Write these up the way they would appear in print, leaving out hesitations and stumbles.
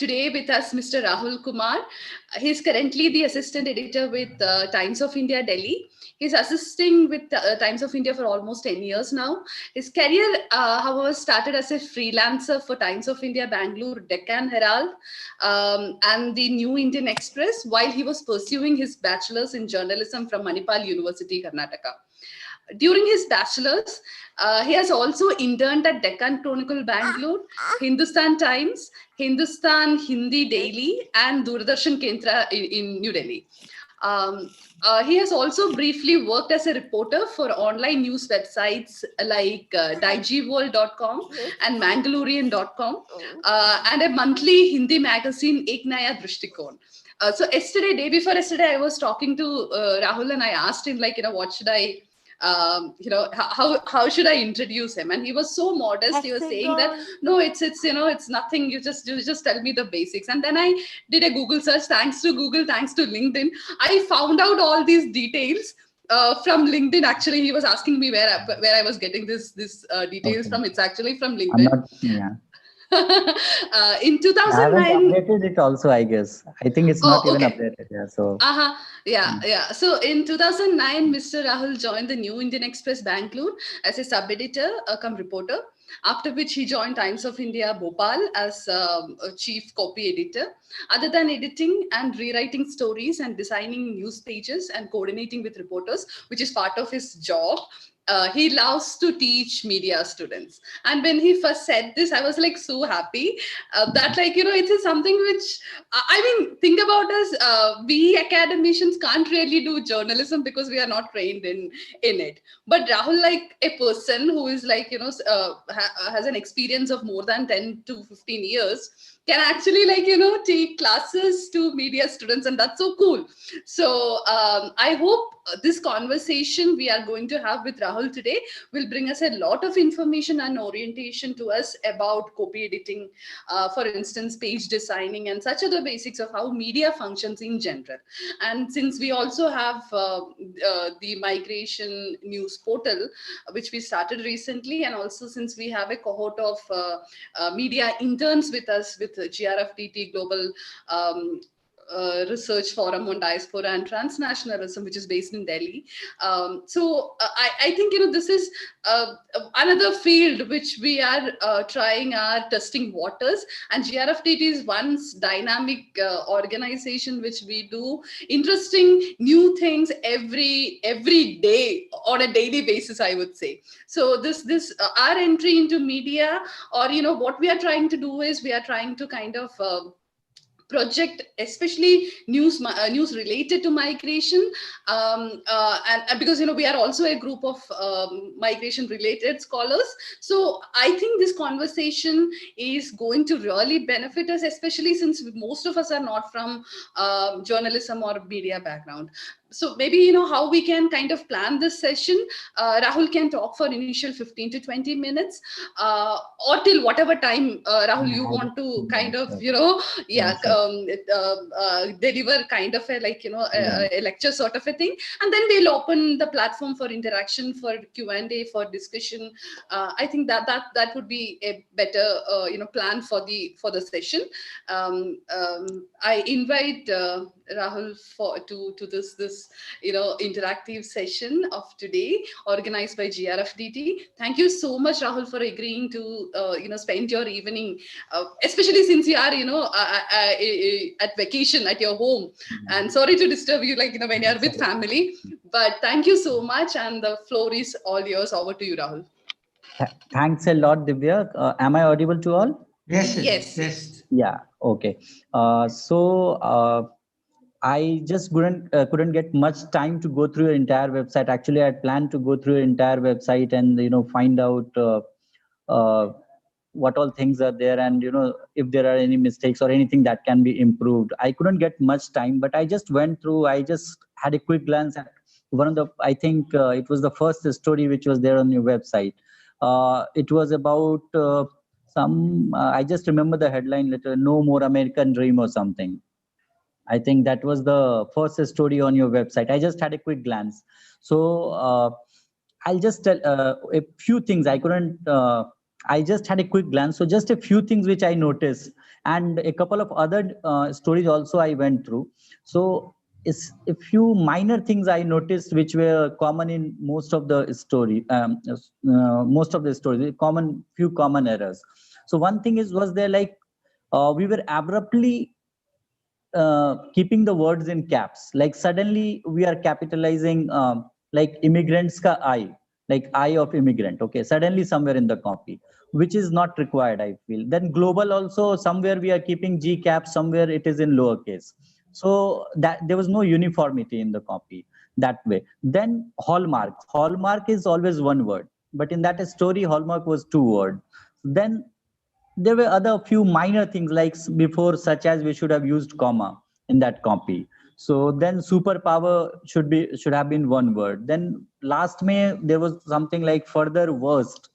today with us Mr. Rahul Kumar. He's currently the assistant editor with Times of India, Delhi. He's assisting with Times of India for almost 10 years now. His career, however, started as a freelancer for Times of India, Bangalore, Deccan Herald, and the New Indian Express while he was pursuing his bachelor's in journalism from Manipal University, Karnataka. During his bachelor's, he has also interned at Deccan Chronicle Bangalore, Hindustan Times, Hindustan Hindi Daily, and Doordarshan Kendra in New Delhi. He has also briefly worked as a reporter for online news websites like digiworld.com and Mangalorean.com, and a monthly Hindi magazine Ek Naya Drishtikon. So yesterday, day before yesterday, I was talking to Rahul and I asked him, like, what should I how should I introduce him? And he was so modest. He was saying that no, it's nothing. You just tell me the basics. And then I did a Google search. Thanks to Google, thanks to LinkedIn, I found out all these details from LinkedIn. Actually, he was asking me where I was getting this details from. It's actually from LinkedIn. In 2009, I haven't updated it also, I guess. I think it's not even updated. Yeah. So in 2009, Mr. Rahul joined the New Indian Express Bangalore as a sub-editor, come reporter, after which he joined Times of India, Bhopal as a chief copy editor. Other than editing and rewriting stories and designing news pages and coordinating with reporters, which is part of his job, he loves to teach media students. And when he first said this, I was like so happy that it is something which, think about us, we academicians can't really do journalism because we are not trained in it. But Rahul, like a person who is has an experience of more than 10 to 15 years, can actually take classes to media students, and that's so cool. So I hope this conversation we are going to have with Rahul today will bring us a lot of information and orientation to us about copy editing, for instance, page designing, and such other basics of how media functions in general. And since we also have the migration news portal, which we started recently, and also since we have a cohort of media interns with us with GRFDT Global Research Forum on Diaspora and Transnationalism, which is based in Delhi. So I think this is another field which we are trying our testing waters, and GRFDT is one dynamic organization which we do interesting new things every day on a daily basis, I would say. So this our entry into media, or what we are trying to do is we are trying to kind of project, especially news related to migration, and because we are also a group of migration related scholars. So I think this conversation is going to really benefit us, especially since most of us are not from journalism or media background. So maybe how we can kind of plan this session. Rahul can talk for initial 15 to 20 minutes, or till whatever time Rahul you want to kind of deliver kind of a lecture sort of a thing, and then we'll open the platform for interaction, for Q&A, for discussion. I think that would be a better plan for the session. I invite Rahul to this interactive session of today, organized by GRFDT. Thank you so much, Rahul, for agreeing to spend your evening, especially since you are at vacation at your home. And sorry to disturb you when you're with family, but thank you so much, and the floor is all yours. Over to you, Rahul. Thanks a lot, Divya. Am I audible to all? Yes. Yeah. Okay. I just couldn't get much time to go through your entire website. Actually, I had planned to go through your entire website and find out what all things are there, and if there are any mistakes or anything that can be improved. I couldn't get much time, but I just went through. I just had a quick glance at one of the. I think it was the first story which was there on your website. It was about I just remember the headline letter, "No More American Dream" or something. I think that was the first story on your website. I just had a quick glance. So I'll just tell a few things. I just had a quick glance. So just a few things which I noticed and a couple of other stories also I went through. So it's a few minor things I noticed which were common in most of the story, most of the stories, common few common errors. So one thing is, was there like we were abruptly keeping the words in caps. Like suddenly we are capitalizing like immigrants ka I, like I of immigrant. Okay, suddenly somewhere in the copy, which is not required, I feel. Then global also somewhere we are keeping G caps, somewhere it is in lowercase. So that there was no uniformity in the copy that way. Then hallmark. Hallmark is always one word, but in that story, hallmark was two word. Then there were other few minor things like before, such as we should have used comma in that copy. So then superpower should have been one word. Then last May there was something like further worst.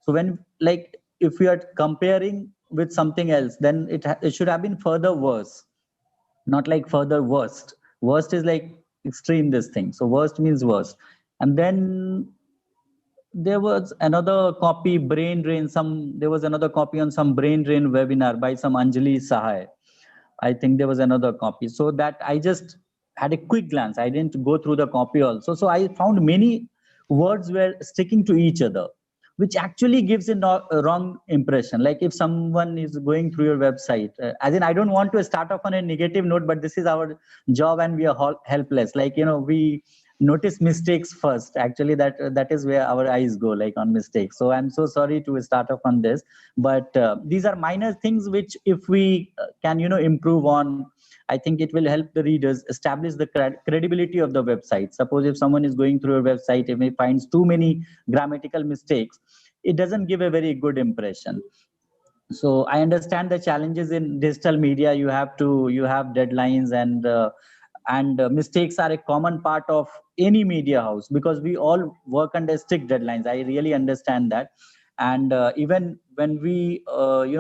So when like if we are comparing with something else, then it should have been further worse, not like further worst. Worst is like extreme this thing. So worst means worst. And then there was another copy, brain drain. There was another copy on some brain drain webinar by some Anjali Sahai. I think there was another copy. So that I just had a quick glance. I didn't go through the copy also. So I found many words were sticking to each other, which actually gives a wrong impression. Like if someone is going through your website, as in, I don't want to start off on a negative note, but this is our job and we are helpless. Like, we notice mistakes first. Actually, that is where our eyes go, like on mistakes. So I'm so sorry to start off on this, but these are minor things which if we can, improve on, I think it will help the readers establish the credibility of the website. Suppose if someone is going through a website, if he finds too many grammatical mistakes, it doesn't give a very good impression. So I understand the challenges in digital media. You have deadlines, and mistakes are a common part of any media house, because we all work under strict deadlines. I really understand that. And even when we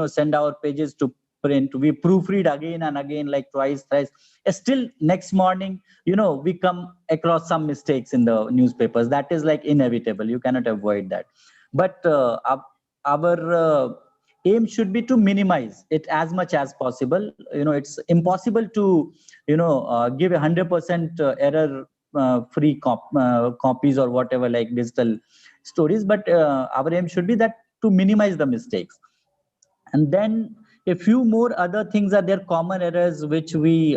send our pages to print, we proofread again and again, like twice thrice. Still next morning, we come across some mistakes in the newspapers. That is like inevitable, you cannot avoid that. But our aim should be to minimize it as much as possible. It's impossible to give 100% error free copies or whatever, like digital stories, but our aim should be that to minimize the mistakes. And then a few more other things are there, common errors which we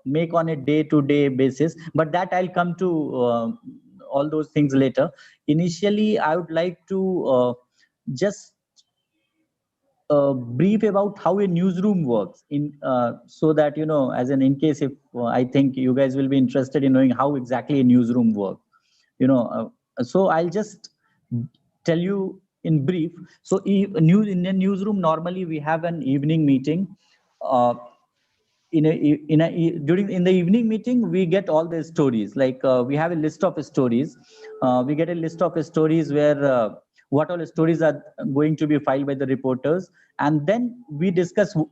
make on a day-to-day basis, but that I'll come to all those things later. Initially, I would like to just brief about how a newsroom works, so that as in case if I think you guys will be interested in knowing how exactly a newsroom works. So I'll just tell you in brief. So in a newsroom, normally we have an evening meeting. uh, in the evening meeting, we get all the stories, like we have a list of stories. We get a list of stories where what all stories are going to be filed by the reporters, and then we slot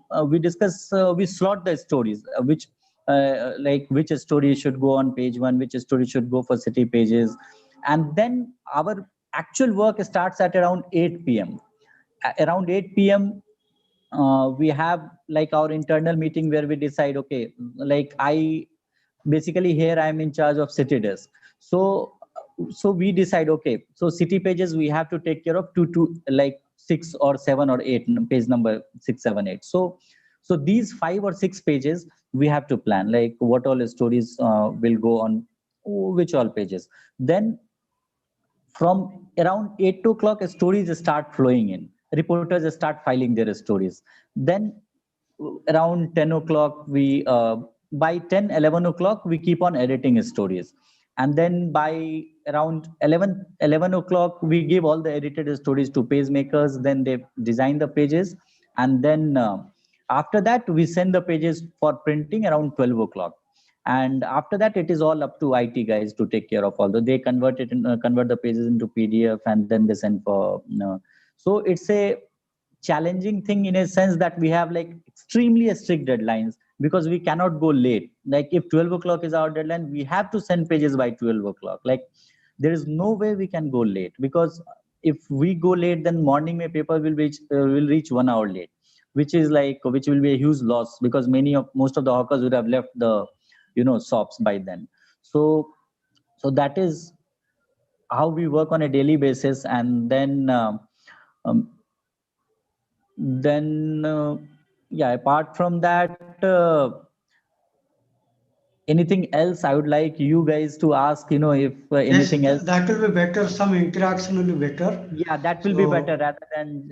the stories, which like which story should go on page one, which story should go for city pages. And then our actual work starts at around 8 p.m. Around 8 p.m, we have like our internal meeting where we decide, okay, like I basically here I am in charge of city desk. So we decide, okay, so city pages we have to take care of two like 6 or 7 or 8, page number 6, 7, 8. So these 5 or 6 pages we have to plan, like what all stories will go on which all pages. Then from around 8 o'clock, stories start flowing in. Reporters start filing their stories. Then around 10 o'clock, by 10, 11 o'clock, we keep on editing stories. And then by around 11 o'clock, we give all the edited stories to page makers. Then they design the pages. And then after that, we send the pages for printing around 12 o'clock. And after that, it is all up to IT guys to take care of all the, they convert the pages into PDF, and then they send for so it's a challenging thing in a sense that we have like extremely strict deadlines, because we cannot go late. Like if 12 o'clock is our deadline, we have to send pages by 12 o'clock. Like there is no way we can go late, because if we go late, then morning may paper will reach 1 hour late. which is like, which will be a huge loss, because most of the hawkers would have left the, shops by then. So that is how we work on a daily basis. And then um, yeah, apart from that, anything else I would like you guys to ask, if Yes, anything else. that will be better. Some interaction will be better. Yeah, that will be better, So rather than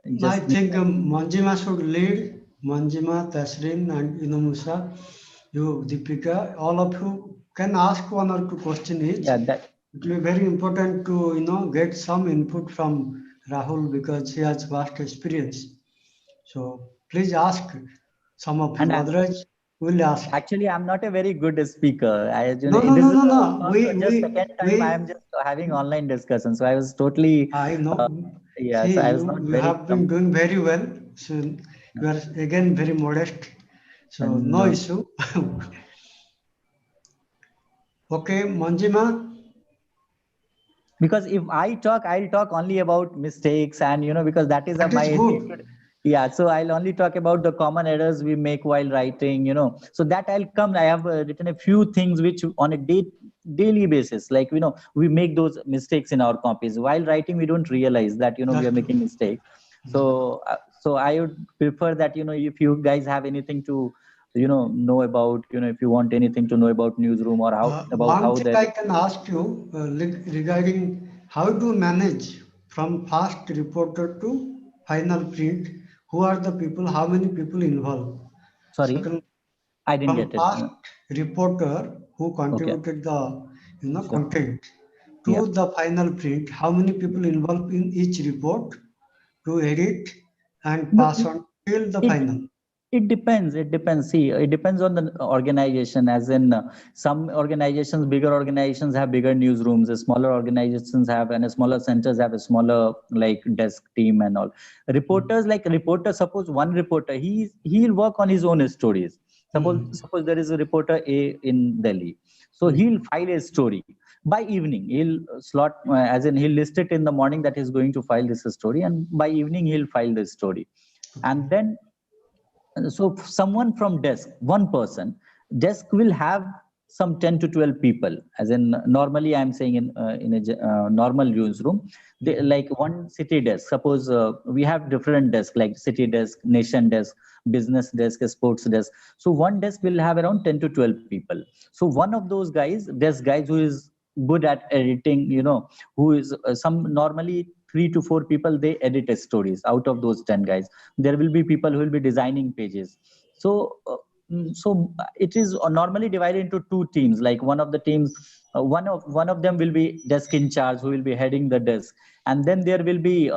I just me. think Manjima should lead. Manjima, Tasrin, and Musa, you, Deepika, all of you can ask one or two questions each. Yeah, that. It will be very important to get some input from Rahul because he has vast experience. So please ask some of And you. Otherwise, we'll ask. actually, I'm not a very good speaker. No, no, This no, is no, the no. first or just second time I am just having online discussion. So I was totally, I uh, know. yeah. See, So I was you not you very have been doing very well. So you are again very modest. So and no issue. Okay, Manjima, because if I talk, I'll talk only about mistakes, and because that is that is my good. yeah. So I'll only talk about the common errors we make while writing. So that I'll come. I have written a few things which on a daily basis, like we make those mistakes in our copies while writing. We don't realize that we That's are true. making mistakes. So I would prefer that if you guys have anything to know about, if you want anything to know about newsroom, or One how thing that. I can ask you regarding how to manage from first reporter to final print. Who are the people? How many people involved? Sorry, Second, I didn't from get it. past reporter who Okay. contributed the Sure. content Yeah. to the final print, how many people involved in each report to edit and No, pass on till the it final? it depends. It depends. See, it depends on the organization. As in, some organizations, bigger organizations have bigger newsrooms. The smaller organizations have, and smaller centers have a smaller like desk team and all. Reporters, like reporters, suppose one reporter, he'll work on his own stories. Hmm. Suppose there is a reporter A in Delhi, so Hmm. he'll file a story by evening. He'll slot, as in he'll list it in the morning that he's going to file this story, and by evening he'll file the story. Okay. And then, so someone from desk, one person, desk will have some 10 to 12 people. As in, normally I'm saying in a normal newsroom, they Hmm. like one city desk. Suppose we have different desks like city desk, nation desk, business desk, sports desk. So one desk will have around 10 to 12 people. So one of those guys, desk guys, who is good at editing, who is some normally 3 to 4 people, they edit stories. Out of those 10 guys, there will be people who will be designing pages. So it is normally divided into two teams. Like one of the teams, one of them will be desk in charge, who will be heading the desk, and then there will be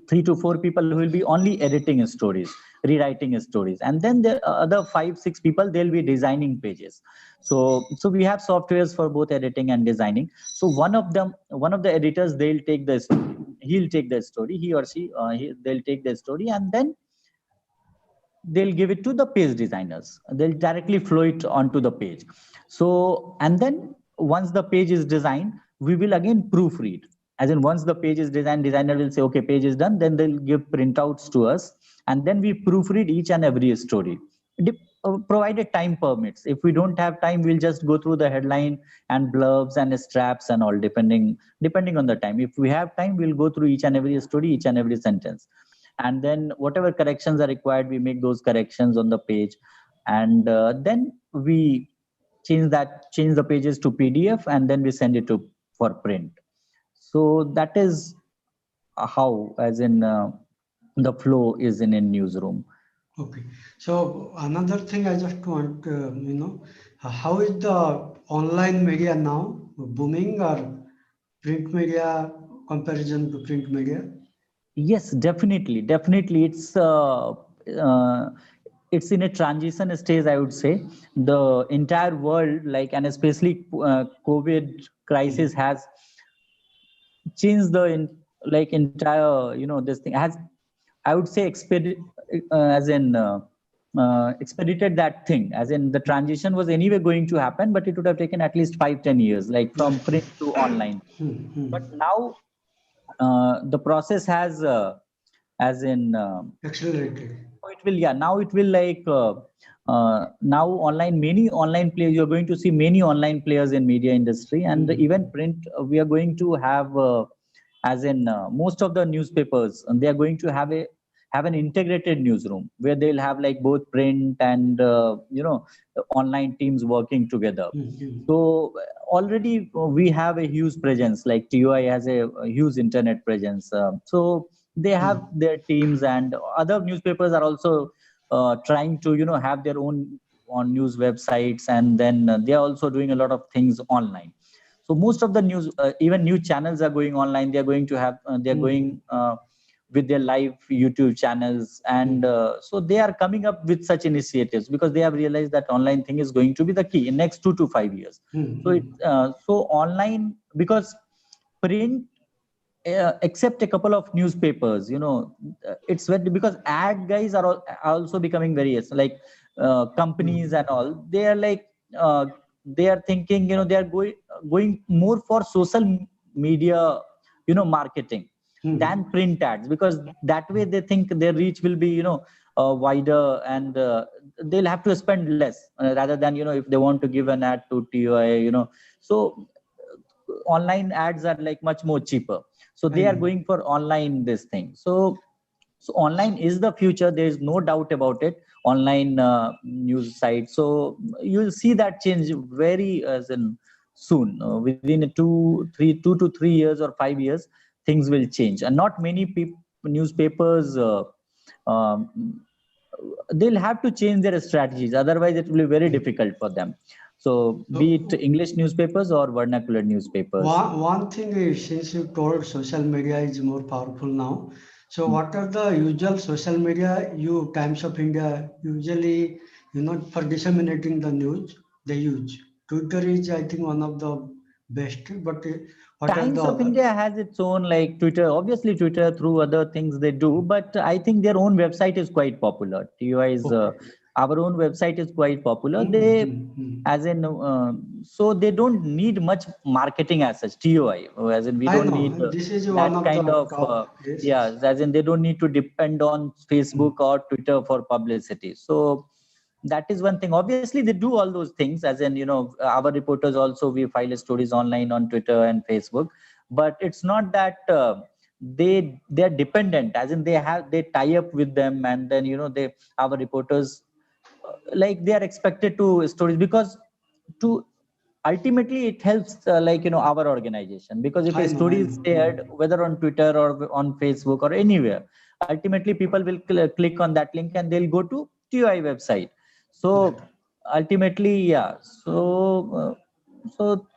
3 to 4 people who will be only editing stories, rewriting stories, and then the other 5 6 people, they'll be designing pages. So we have softwares for both editing and designing. So one of the editors, they'll take the story, he'll take the story, he or she, they'll take the story, and then they'll give it to the page designers. They'll directly flow it onto the page. So, and then once the page is designed, we will again proofread. As in, once the page is designed, designer will say, okay, page is done. Then they'll give printouts to us, and then we proofread each and every story, provided time permits. If we don't have time, we'll just go through the headline and blurbs and straps and all, depending on the time. If we have time, we'll go through each and every story, each and every sentence, and then whatever corrections are required, we make those corrections on the page. And then we change the pages to PDF, and then we send it to for print. So that is how, as in, the flow is in a newsroom. Okay. So another thing I just want, how is the online media now booming or print media comparison to print media? Yes, definitely. It's in a transition stage, I would say. The entire world, like, and especially COVID crisis, Hmm. has changed the like entire, this thing has, I would say, expedited that thing. As in, the transition was anyway going to happen, but it would have taken at least 5 10 years, like That's from true. print to online. Hmm. Hmm. But now the process has as in Accelerated. it will, yeah, now it will like now online, many online players, you're going to see many online players in media industry, and even print, we are going to have as in most of the newspapers, and they are going to have an integrated newsroom where they'll have like both print and online teams working together. So already we have a huge presence, like TUI has a huge internet presence. So they have their teams, and other newspapers are also trying to have their own on news websites, and then they are also doing a lot of things online. So most of the news, even new channels are going online. They are going to have they're going with their live YouTube channels, and so they are coming up with such initiatives because they have realized that online thing is going to be the key in next 2 to 5 years. So so online, because print, except a couple of newspapers, it's very, because ad guys are also becoming various, like companies and all. They are like they are thinking, they are going more for social media, marketing than print ads, because that way they think their reach will be wider, and they'll have to spend less, rather than if they want to give an ad to TUI, so online ads are like much more cheaper, so they are going for online this thing. So online is the future, there is no doubt about it, online news site. So you'll see that change very as in soon, within 2 to 3 years or 5 years, things will change, and not many newspapers um, they'll have to change their strategies, otherwise it will be very difficult for them. So be it So English newspapers or vernacular newspapers. one thing is, since you told social media is more powerful now, so Hmm. what are the usual social media you Times of India usually, for disseminating the news they use? Twitter is, I think, one of the best, but what are the Times of other? India has its own, like Twitter, obviously Twitter through other things they do, but I think their own website is quite popular. TUI is Okay. our own website is quite popular. They, Mm-hmm. as in, so they don't need much marketing as such. TUI, as in we I don't need know this is one that of kind the of, top yeah, places. as in they don't need to depend on Facebook or Twitter for publicity. So that is one thing. Obviously they do all those things, as in our reporters also, we file stories online on Twitter and Facebook, but it's not that they're dependent, as in they tie up with them, and then they, our reporters, like they are expected to stories, because to ultimately it helps our organization, because if a I story is know. shared whether on Twitter or on Facebook or anywhere, ultimately people will click on that link and they'll go to TUI website. Right. So ultimately, yeah, so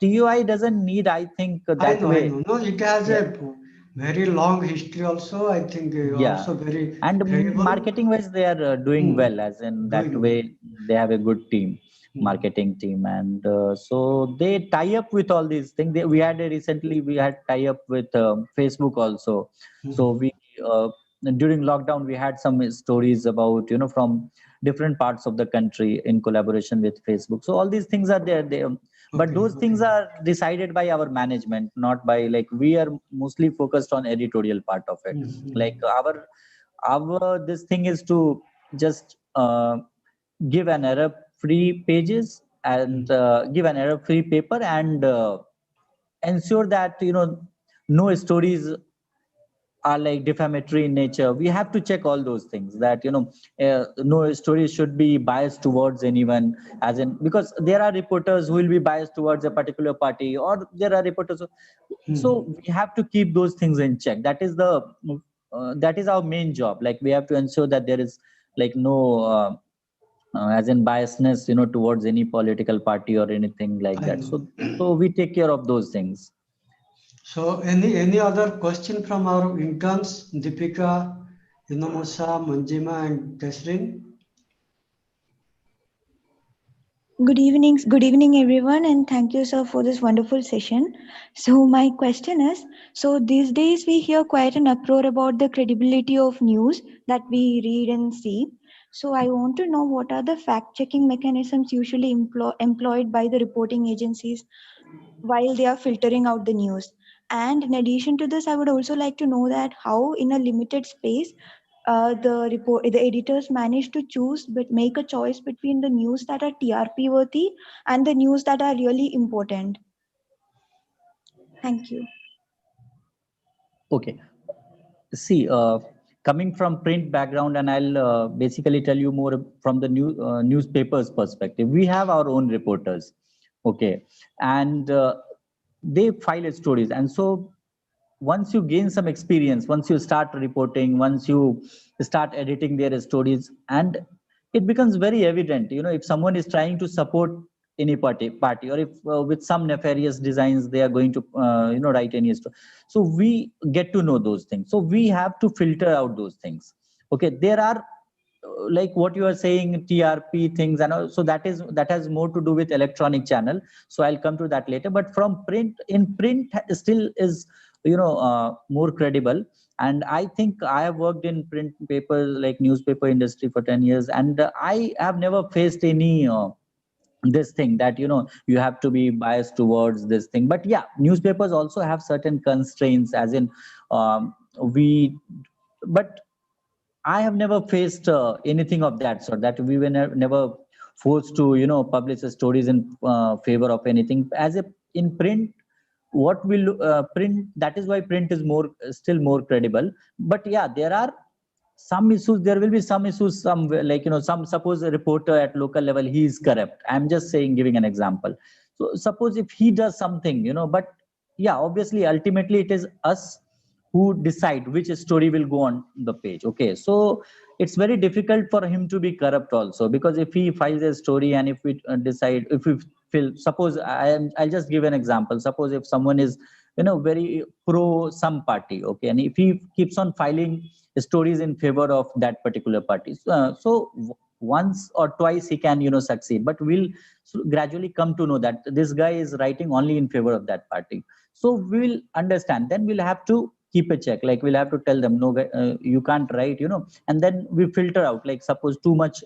TUI doesn't need, I think, I that know, I way. know. No, it has Yeah, a very long history also. I think yeah, also very and credible, marketing wise they are doing hmm, well, as in that doing well. way they have a good team, Hmm, marketing team, and so they tie up with all these things. Recently we had tie up with Facebook also. So hmm. we uh, during lockdown we had some stories about from different parts of the country in collaboration with Facebook. So all these things are there, but Okay, those things okay. are decided by our management, not by, like, we are mostly focused on editorial part of it. Hmm, Like hmm, our this thing is to just give an error free pages, and hmm. give an error free paper, and ensure that no stories are like defamatory in nature. We have to check all those things, that no stories should be biased towards anyone, as in, because there are reporters who will be biased towards a particular party, or there are reporters so Hmm. we have to keep those things in check. That is our main job. Like, we have to ensure that there is like no as in biasness towards any political party or anything like I that. know. So we take care of those things. So any other question from our interns, Deepika, Inamosa, Manjima, and Tesrin? Good evening, everyone, and thank you, sir, for this wonderful session. So, my question is: so these days we hear quite an uproar about the credibility of news that we read and see. So, I want to know what are the fact-checking mechanisms usually employed by the reporting agencies while they are filtering out the news. And in addition to this, I would also like to know that how, in a limited space, the editors manage to choose but make a choice between the news that are TRP worthy and the news that are really important. Thank you. Okay. See, coming from print background, and I'll basically tell you more from the newspapers perspective. We have our own reporters, okay, and they file stories, and so once you gain some experience, once you start reporting, once you start editing their stories, and it becomes very evident, if someone is trying to support any party, or if with some nefarious designs they are going to write any story. So we get to know those things, so we have to filter out those things. Okay, there are like what you are saying, TRP things, and so that has more to do with electronic channel, so I'll come to that later. But from print, in print still is more credible. And I think I have worked in print paper, like newspaper industry, for 10 years, and I have never faced any this thing that you have to be biased towards this thing. But yeah, newspapers also have certain constraints, as in we but I have never faced anything of that sort, that we were never forced to, publish stories in favor of anything. As a in print, what will print? That is why print is more still more credible. But yeah, there are some issues. There will be some issues. Some, like some, suppose a reporter at local level, he is corrupt. I'm just saying, giving an example. So suppose if he does something, but yeah, obviously, ultimately, it is us who decide which story will go on the page. Okay, so it's very difficult for him to be corrupt also, because if he files a story, and if we decide, if we feel, suppose I'll just give an example. Suppose if someone is very pro some party, okay, and if he keeps on filing stories in favor of that particular party, once or twice he can succeed, but we'll gradually come to know that this guy is writing only in favor of that party. So we will understand, then we'll have to keep a check, like we'll have to tell them, no, you can't write, and then we filter out, like suppose too much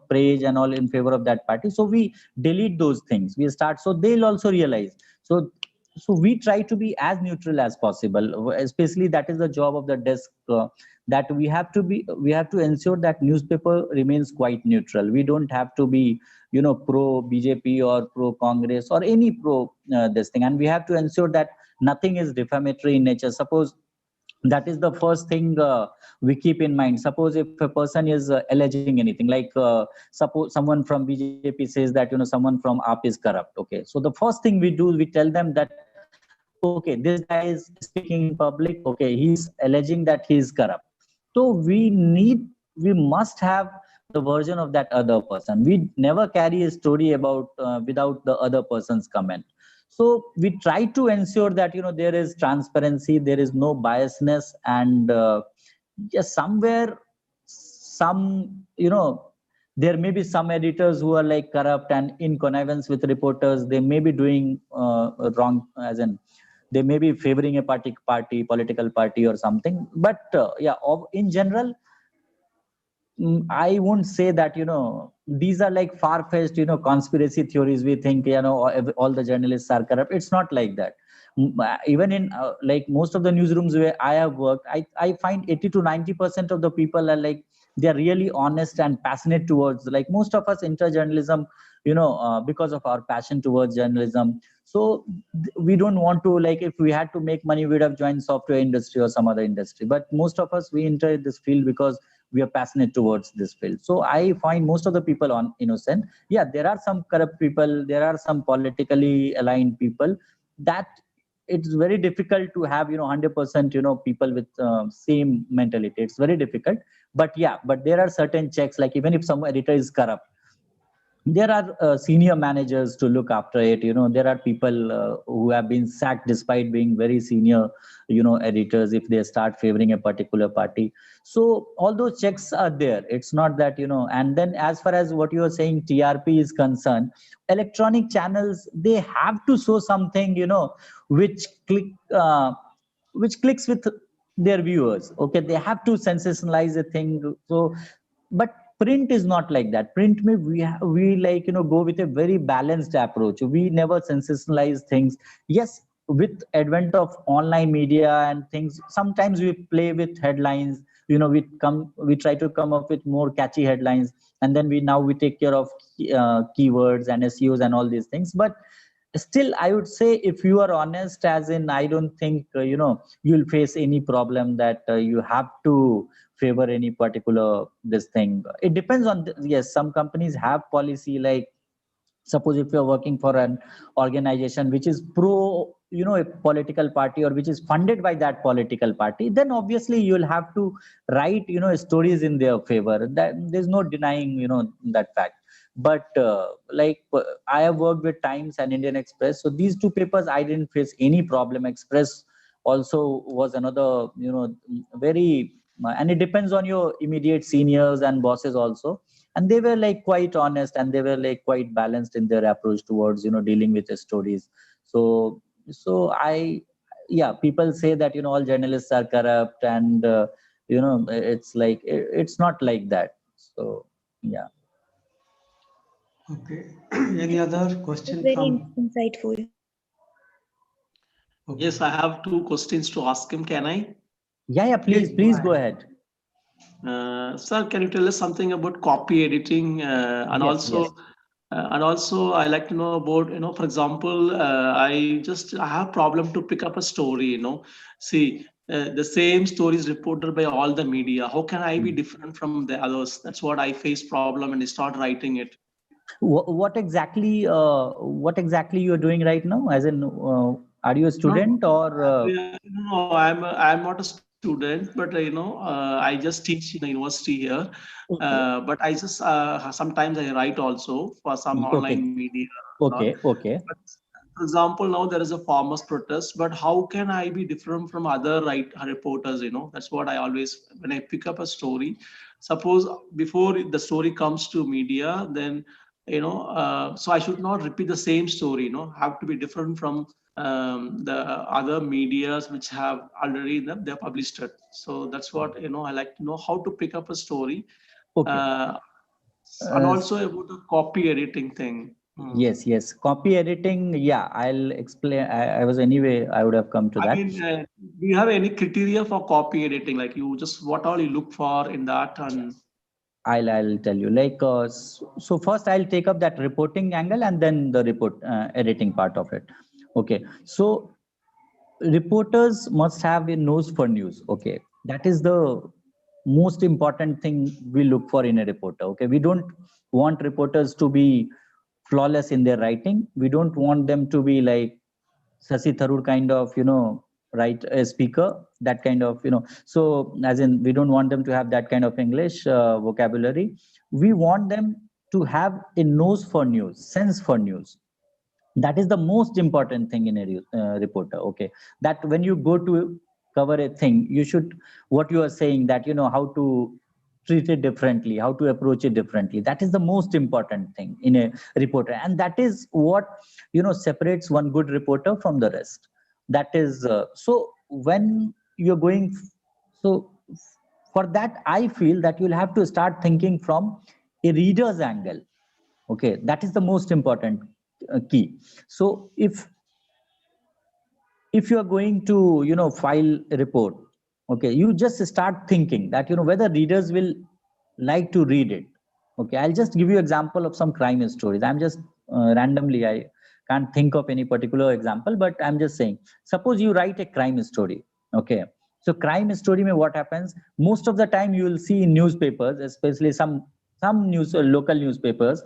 praise and all in favor of that party, so we delete those things, we start, so they'll also realize. So we try to be as neutral as possible, especially that is the job of the desk, that we have to ensure that newspaper remains quite neutral. We don't have to be pro BJP or pro Congress or any pro this thing, and we have to ensure that nothing is defamatory in nature. Suppose that is the first thing we keep in mind. Suppose if a person is alleging anything, like suppose someone from BJP says that someone from AAP is corrupt, okay, so the first thing we do, we tell them that, okay, this guy is speaking in public, okay, he's alleging that he is corrupt, so we must have the version of that other person. We never carry a story about without the other person's comment. So we try to ensure that there is transparency, there is no biasness, and just somewhere, some there may be some editors who are like corrupt, and in connivance with reporters, they may be doing wrong, as in they may be favoring a political party or something. But yeah, in general, I won't say that these are like far-fetched conspiracy theories. We think all the journalists are corrupt. It's not like that. Even in like most of the newsrooms where I have worked, I find 80 to 90% of the people are like, they are really honest and passionate towards, like most of us enter journalism because of our passion towards journalism. So we don't want to, like, if we had to make money, we would have joined software industry or some other industry. But most of us, we enter this field because we are passionate towards this field. So I find most of the people on innocent. Yeah, there are some corrupt people, there are some politically aligned people, that it's very difficult to have 100% people with same mentality. It's very difficult. But yeah, but there are certain checks, like even if some editor is corrupt, there are senior managers to look after it. There are people who have been sacked despite being very senior editors, if they start favoring a particular party. So all those checks are there. It's not that and then as far as what you are saying, TRP is concerned, electronic channels, they have to show something which click which clicks with their viewers. Okay, they have to sensationalize a thing. So but print is not like that. Print may we like go with a very balanced approach. We never sensationalize things. Yes, with advent of online media and things, sometimes we play with headlines, we try to come up with more catchy headlines, and then we take care of keywords and SEOs and all these things. But still, I would say, if you are honest, as in, I don't think you'll face any problem that you have to favor any particular this thing. It depends on yes, some companies have policy, like suppose if you're working for an organization which is pro a political party, or which is funded by that political party, then obviously you'll have to write stories in their favor. That there's no denying that fact. But I have worked with Times and Indian Express, so these two papers I didn't face any problem. Express also was another very, and it depends on your immediate seniors and bosses also, and they were like quite honest, and they were like quite balanced in their approach towards dealing with the stories. So people say that all journalists are corrupt, and it's like it's not like that. So yeah. Okay. Any other question Very from? insightful. Okay. Yes, I have two questions to ask him. Can I? Yeah, please go ahead. Sir, can you tell us something about copy editing, and Yes, also, yes. and also I like to know about, for example, I have problem to pick up a story, see, the same story is reported by all the media. How can I be different from the others? That's what I face problem when I start writing it. What exactly you're doing right now? As in, are you a student or? No, I'm not a student, but I just teach in a university here. Okay. But I just sometimes I write also for some Okay. online media. Okay. Okay. But for example, now there is a farmers protest, but how can I be different from other reporters? That's what I always, when I pick up a story, suppose before the story comes to media, then so I should not repeat the same story. Have to be different from the other medias which have already they're published it. So that's what I like to know, how to pick up a story, Okay. and Uh, also about the copy editing thing. yes. Copy editing. Yeah, I'll explain. I would have come to I that. mean, do you have any criteria for copy editing? Like you just what all you look for in that, and I'll tell you. So first I'll take up that reporting angle, and then the report editing part of it. Okay. So reporters must have a nose for news. Okay, that is the most important thing we look for in a reporter. Okay, we don't want reporters to be flawless in their writing. We don't want them to be like Sasi Tharoor kind of write a speaker, that kind of so as in, we don't want them to have that kind of English vocabulary. We want them to have a nose for news, sense for news. That is the most important thing in a reporter. Okay, that when you go to cover a thing, you should, what you are saying, that how to treat it differently, how to approach it differently. That is the most important thing in a reporter, and that is what separates one good reporter from the rest. That is so when you're going, so for that, I feel that you'll have to start thinking from a reader's angle. Okay, that is the most important key. So if you are going to file a report, okay, you just start thinking that whether readers will like to read it. Okay, I'll just give you example of some crime stories. I'm just randomly, I can't think of any particular example, but I'm just saying, suppose you write a crime story. Okay, so crime story mein what happens, most of the time you will see in newspapers, especially some news local newspapers,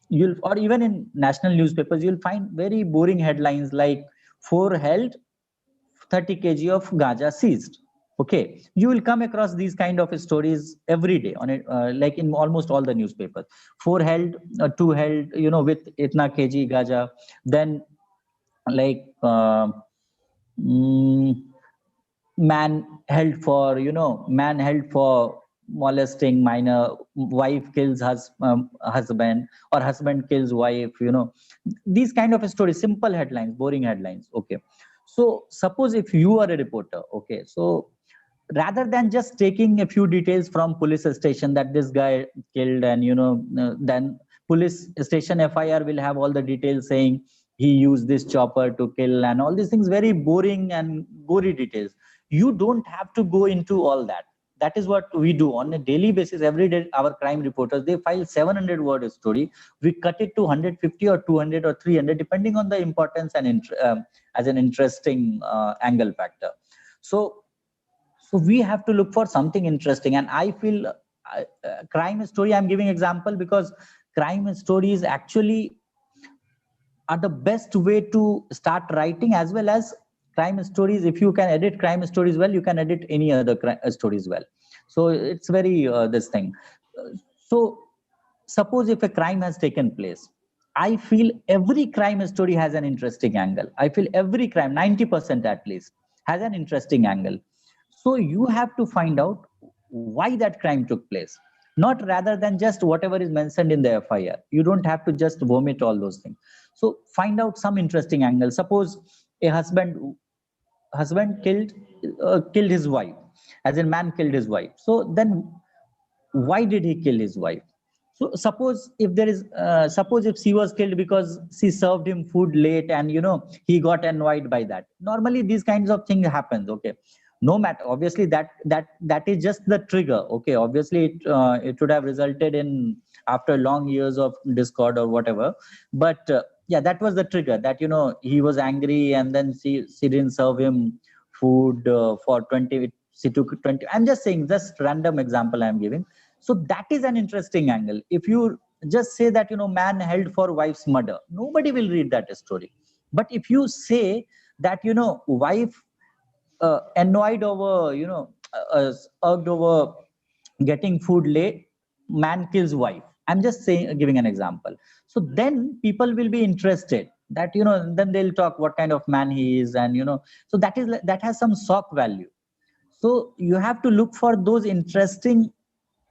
you'll, or even in national newspapers, you'll find very boring headlines like 4 held, 30 kg of gaja seized. Okay, you will come across these kind of stories every day on it, like in almost all the newspapers. 4 held, 2 held, with itna kg gaja. Then like mm, man held for molesting minor, wife kills husband, or husband kills wife. These kind of stories, simple headlines, boring headlines. Okay, so suppose if you are a reporter, okay, so rather than just taking a few details from police station that this guy killed, and then police station FIR will have all the details saying he used this chopper to kill, and all these things, very boring and gory details. You don't have to go into all that. That is what we do on a daily basis. Every day, our crime reporters, they file 700-word story. We cut it to 150 or 200 or 300, depending on the importance and as an interesting angle factor. So we have to look for something interesting. And I feel crime story, I'm giving example because crime stories actually are the best way to start writing, as well as crime stories. If you can edit crime stories well, you can edit any other stories well. So it's very this thing. So suppose if a crime has taken place, I feel every crime story has an interesting angle. I feel every crime, 90% at least, has an interesting angle. So you have to find out why that crime took place, not rather than just whatever is mentioned in the FIR. You don't have to just vomit all those things. So find out some interesting angle. Suppose a husband killed his wife, as in man killed his wife. So then why did he kill his wife? So suppose if she was killed because she served him food late, and he got annoyed by that. Normally these kinds of things happens. Okay, no matter, obviously that is just the trigger. Okay, obviously it would have resulted in after long years of discord or whatever, but yeah, that was the trigger, that he was angry, and then she didn't serve him food for 20, she took 20. I'm just saying, just random example I'm giving. So that is an interesting angle. If you just say that man held for wife's murder, nobody will read that story. But if you say that wife annoyed over irked over getting food late, man kills wife, I'm just saying, giving an example. So then people will be interested, that then they'll talk what kind of man he is, and so that has some shock value. So you have to look for those interesting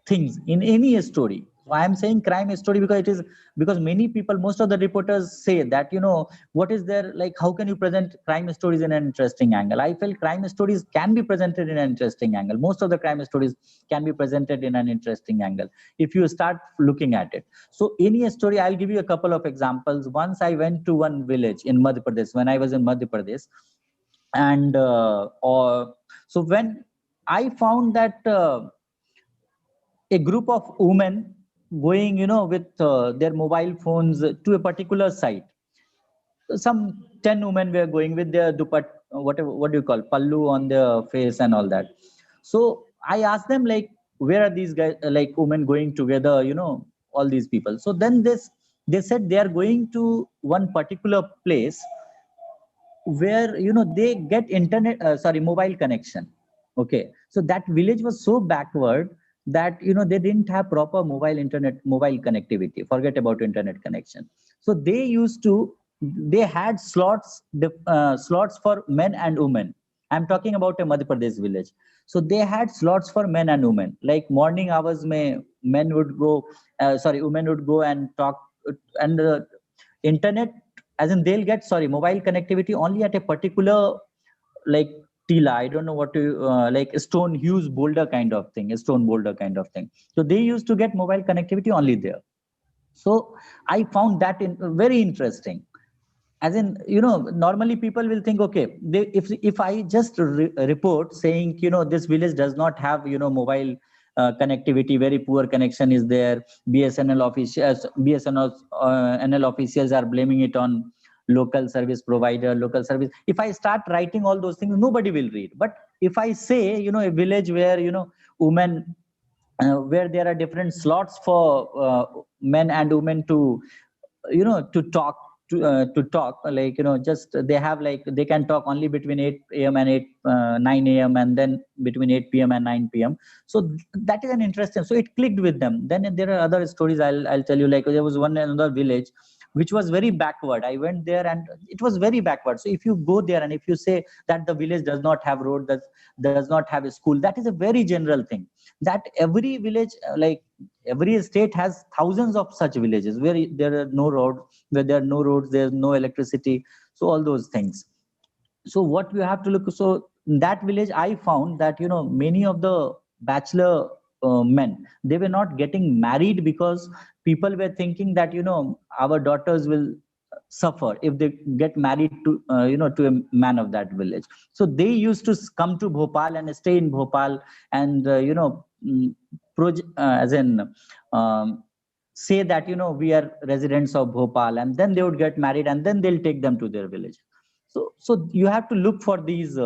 things in any story. So I am saying crime story because many people, most of the reporters say that what is there, like how can you present crime stories in an interesting angle? I feel crime stories can be presented in an interesting angle. Most of the crime stories can be presented in an interesting angle if you start looking at it. So any story, I'll give you a couple of examples. Once I went to one village in Madhya Pradesh, when I was in Madhya Pradesh, and so when I found that a group of women going with their mobile phones to a particular site. Some 10 women were going with their whatever, what do you call, pallu on their face and all that. So I asked them, like, where are these guys, like women going together, all these people. So then they said they are going to one particular place where they get internet mobile connection. Okay, so that village was so backward that they didn't have proper mobile connectivity. Forget about internet connection. So they had slots for men and women. I'm talking about a Madhya Pradesh village. So they had slots for men and women, like morning hours women would go and talk, and internet, as in they'll get mobile connectivity only at a particular, like, tila, I don't know what to like a stone, huge boulder kind of thing, a stone boulder kind of thing. So they used to get mobile connectivity only there. So I found that very interesting. As in, normally people will think, okay, if I just report saying this village does not have mobile connectivity, very poor connection is there, BSNL officials are blaming it on local service provider, local service. If I start writing all those things, nobody will read. But if I say a village where women where there are different slots for men and women to to talk, like just they have, like, they can talk only between 8 a.m. and 9 a.m. and then between 8 p.m. and 9 p.m. So that is an interesting, so it clicked with them. Then there are other stories I'll tell you. Like, there was another village which was very backward. I went there and it was very backward. So if you go there and if you say that the village does not have road, that does not have a school, that is a very general thing. That every village, like every state has thousands of such villages where there are no roads, there's no electricity. So all those things. So what you have to look, so in that village I found that many of the bachelor men, they were not getting married because people were thinking that our daughters will suffer if they get married to to a man of that village. So they used to come to Bhopal and stay in Bhopal, and as in say that we are residents of Bhopal, and then they would get married, and then they'll take them to their village. So you have to look for these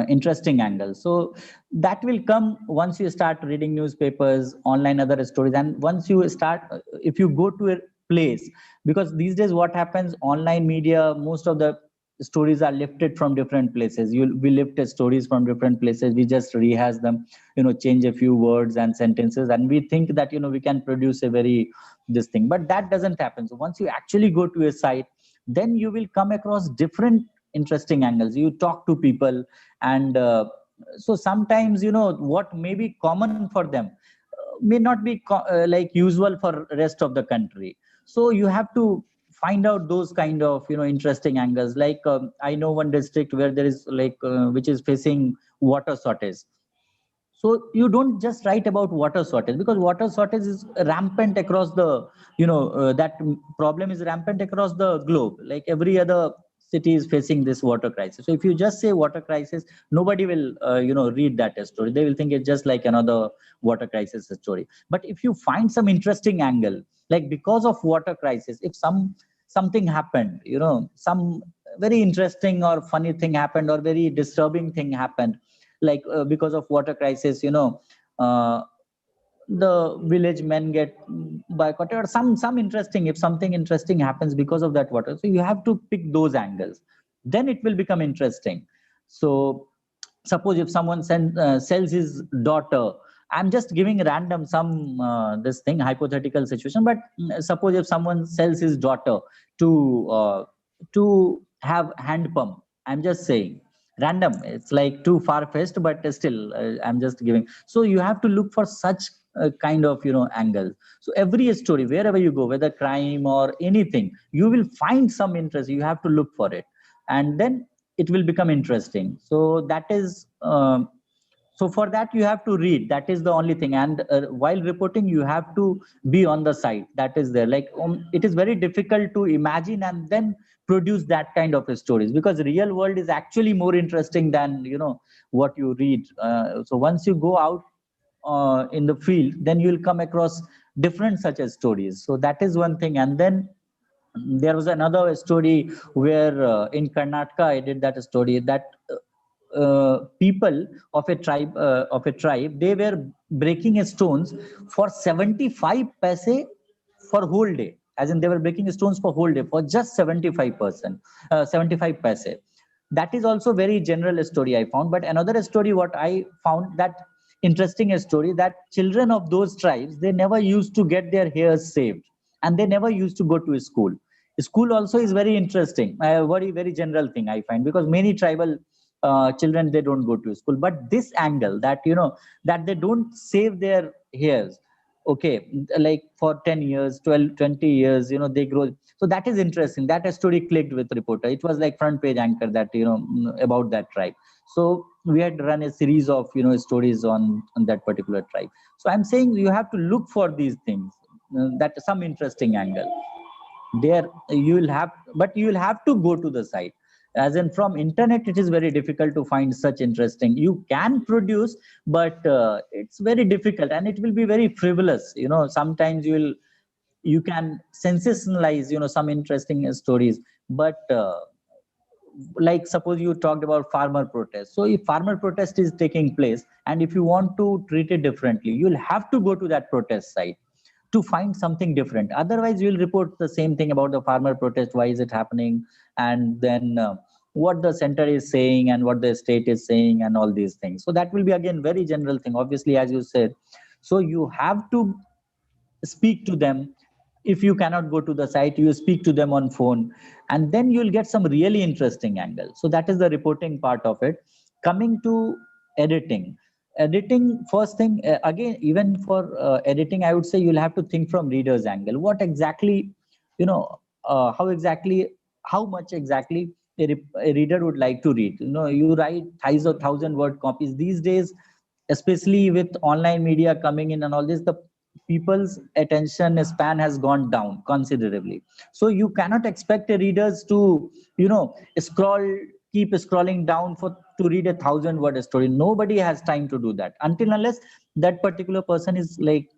interesting angles. So that will come once you start reading newspapers, online other stories, and once you start, if you go to a place, because these days what happens, online media, most of the stories are lifted from different places. We lift stories from different places, we just rehash them, change a few words and sentences, and we think that we can produce a very this thing, but that doesn't happen. So once you actually go to a site, then you will come across different interesting angles. You talk to people, and so sometimes what may be common for them may not be like usual for rest of the country. So you have to find out those kind of interesting angles. Like I know one district where there is like which is facing water shortage. So you don't just write about water shortage, because water shortage is rampant across the that problem is rampant across the globe. Like every other city is facing this water crisis. So if you just say water crisis, nobody will read that story. They will think it's just like another water crisis story. But if you find some interesting angle, like because of water crisis, if something happened, some very interesting or funny thing happened, or very disturbing thing happened, like because of water crisis, uh, the village men get boycotted, or some interesting, if something interesting happens because of that water. So you have to pick those angles, then it will become interesting. So suppose if someone sells his daughter, I'm just giving random some this thing, hypothetical situation, but suppose if someone sells his daughter to have hand pump, I'm just saying random, it's like too far-fetched, but still I'm just giving. So you have to look for such kind of angle. So every story, wherever you go, whether crime or anything, you will find some interest. You have to look for it, and then it will become interesting. So that is so for that you have to read. That is the only thing. And while reporting, you have to be on the site that is there. Like it is very difficult to imagine and then produce that kind of stories, because real world is actually more interesting than what you read. So once you go out in the field, then you will come across different such as stories. So that is one thing. And then there was another story where in Karnataka I did that story, that people of a tribe, they were breaking stones for 75 paise for whole day. As in, they were breaking stones for whole day for just 75%, 75 paise. That is also very general story I found. But another story what I found, that interesting story, that children of those tribes, they never used to get their hairs saved, and they never used to go to school. School also is very interesting, very general thing I find, because many tribal children, they don't go to school. But this angle, that that they don't save their hairs, okay, like for 10 years, 12, 20 years, they grow. So that is interesting. That story clicked with reporter. It was like front page anchor, that about that tribe. So we had run a series of stories on that particular tribe. So I'm saying you have to look for these things, that some interesting angle there. You will have, but you will have to go to the site. As in, from internet it is very difficult to find such interesting. You can produce, but it's very difficult, and it will be very frivolous. Sometimes you can sensationalize some interesting stories. But like suppose you talked about farmer protest. So if farmer protest is taking place, and if you want to treat it differently, you'll have to go to that protest site to find something different. Otherwise, you'll report the same thing about the farmer protest. Why is it happening? And then what the center is saying and what the state is saying and all these things. So that will be again very general thing, obviously, as you said. So you have to speak to them. If you cannot go to the site, you speak to them on phone, and then you'll get some really interesting angle. So that is the reporting part of it. Coming to editing, first thing, again, even for editing, I would say you'll have to think from reader's angle. What exactly, how much exactly a reader would like to read. You write thousands or 1,000 word copies these days, especially with online media coming in and all this. The people's attention span has gone down considerably. So you cannot expect a readers to, scroll, keep scrolling down for to read 1,000 word story. Nobody has time to do that until unless that particular person is like,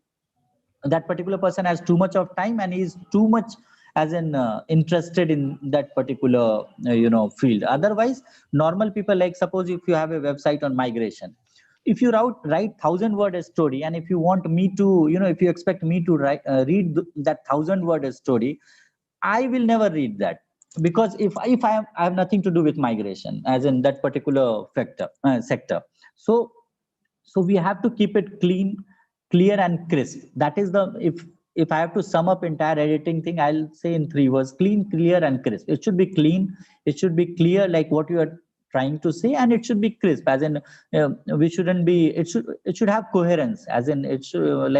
that particular person has too much of time and is too much as in interested in that particular field. Otherwise, normal people, like suppose if you have a website on migration, if you write 1,000 word story, and if you want me to, if you expect me to read that 1,000 word story, I will never read that, because if I have nothing to do with migration as in that particular sector. So we have to keep it clean, clear and crisp. That is the, if I have to sum up entire editing thing, I'll say in 3 words: clean, clear and crisp. It should be clean, it should be clear, like what you are trying to say, and it should be crisp, as in we shouldn't be, it should have coherence, as in it should,